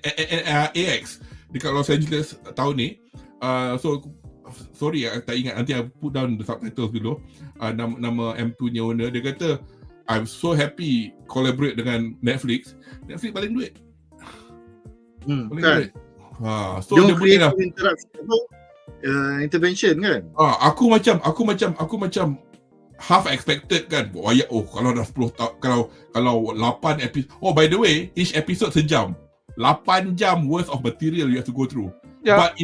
AX dekat Los Angeles tahun ni. So sorry, tak ingat, nanti I put down the subtitles dulu. Nama M2 nya owner, dia kata I'm so happy collaborate dengan Netflix. Netflix paling duit. Paling duit. So dia boleh lah intervention kan. Aku macam half expected kan. Kalau dah 10 tahun, kalau 8 episode. Oh, by the way, each episode sejam. 8 jam worth of material you have to go through. Yeah. But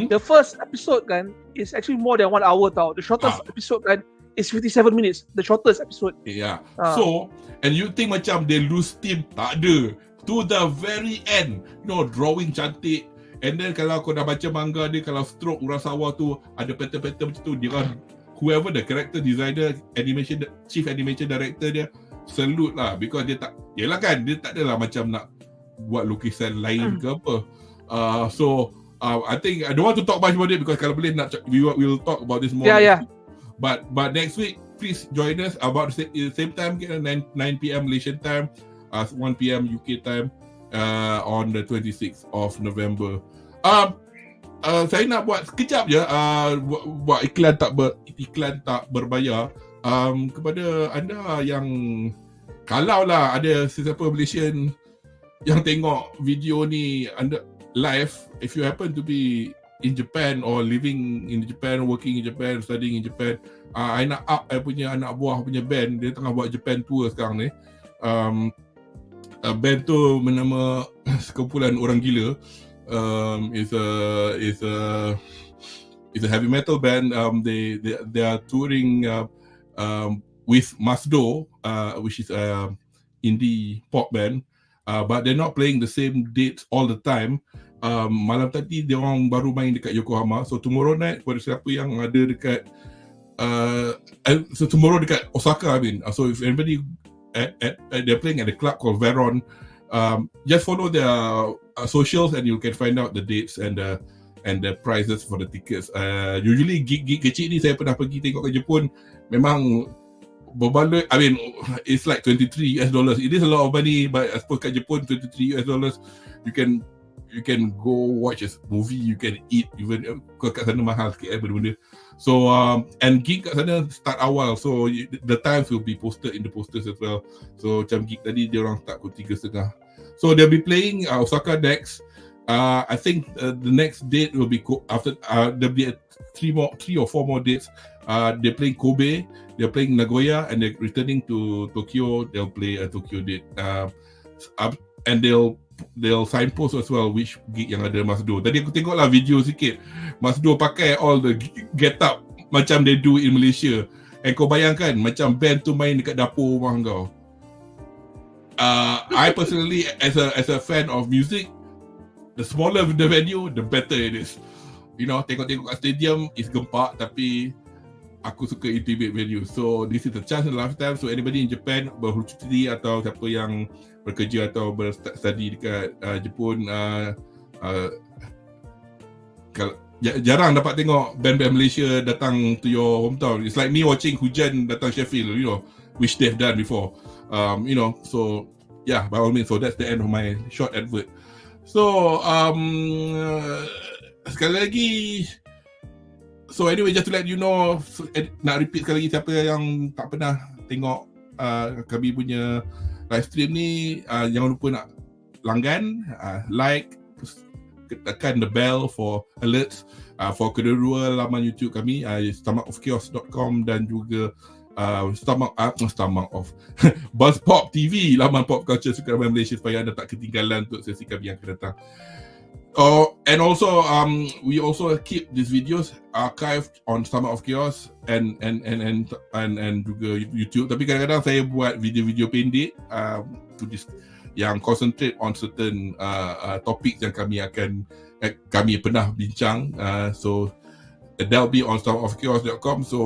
the first episode kan is actually more than 1 hour tau. The shortest episode kan is 57 minutes. The shortest episode. Yeah. So, and you think macam they lose steam? Tak ada. To the very end, drawing cantik. And then kalau kau dah baca manga dia, kalau stroke Urasawa tu ada pattern-pattern macam tu, dia kan whoever the character designer, chief animation director dia, salute lah, because dia tak, yelah kan, dia tak adalah macam nak buat lukisan lain ke apa. So I think I don't want to talk much about it because kalau boleh we will talk about this more. Yeah. But next week, please join us about the same time, 9 p.m. Malaysian time, 1 p.m. UK time, on the 26th of November. Saya nak buat sekejap je, buat iklan tak berbayar, kepada anda yang, kalau lah ada sesiapa Malaysian yang tengok video ni anda live, if you happen to be in Japan or living in Japan, working in Japan, studying in Japan, I nak up I punya anak buah punya band, dia tengah buat Japan tour sekarang ni. Band tu bernama Sekumpulan Orang Gila. It's a heavy metal band. They are touring with Masdo, which is a indie pop band, but they're not playing the same dates all the time. Malam tadi dia orang baru main dekat Yokohama. So tomorrow night, pada siapa yang ada dekat so tomorrow dekat Osaka, I mean. So if anybody they're playing at a club called Veron, just follow their socials and you can find out the dates and the prices for the tickets. Usually gig kecil ni saya pernah pergi tengok ke Jepun, memang berbaloi, I mean, it's like $23. It is a lot of money, but I suppose kat Jepun, $23, you can go watch a movie, you can eat, even kat sana mahal sikit benda-benda. So and gig kat sana start awal, so the times will be posted in the posters as well. So macam gig tadi dia orang start pukul 3:30. So they'll be playing Osaka next. I think the next date will be after there'll be 3 or 4 more dates. They're playing Kobe, they're playing Nagoya, and they're returning to Tokyo. They'll play a Tokyo date, and they'll signpost as well which gig yang ada Mas Do. Tadi aku tengok lah video sikit, Mas Do pakai all the get up macam they do in Malaysia. And kau bayangkan macam band tu main dekat dapur rumah kau. I personally, as a fan of music, the smaller the venue, the better it is. You know, tengok-tengok kat stadium is gempak, tapi aku suka intimate venue. So this is a chance in a lifetime. So anybody in Japan bercuti atau siapa yang bekerja atau berstudy dekat Jepun, jarang dapat tengok band-band Malaysia datang to your hometown. It's like me watching hujan datang Sheffield, you know, which they've done before. You know, so yeah, by all means. So that's the end of my short advert. So sekali lagi, so anyway, just to let you know, nak repeat sekali lagi, siapa yang tak pernah tengok kami punya live stream ni, jangan lupa nak langgan, like, tekan the bell for alerts for kedua-dua laman YouTube kami, stomachofchaos.com dan juga BUZZPOPTV, laman pop culture suka ramai Malaysia, supaya anda tak ketinggalan untuk sesi kami yang akan datang. And also we also keep these videos archived on Stomachofchaos and juga YouTube. Tapi kadang-kadang saya buat video-video pendek yang concentrate on certain topic yang kami pernah bincang. So that'll be on stomachofchaos.com. So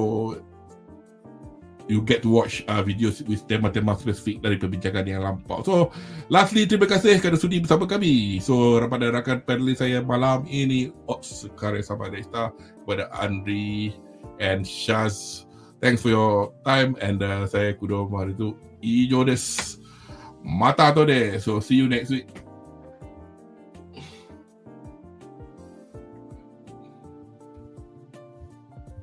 you get to watch videos with tema-tema spesifik dari perbincangan yang lampau. So, lastly, terima kasih kerana sudi bersama kami. So, kepada rakan panelis saya malam ini, Sekare Sabah Desta, kepada Anri and Shaz. Thanks for your time, and saya Kudo Maritu Ijo desu. Mata to de. So, see you next week.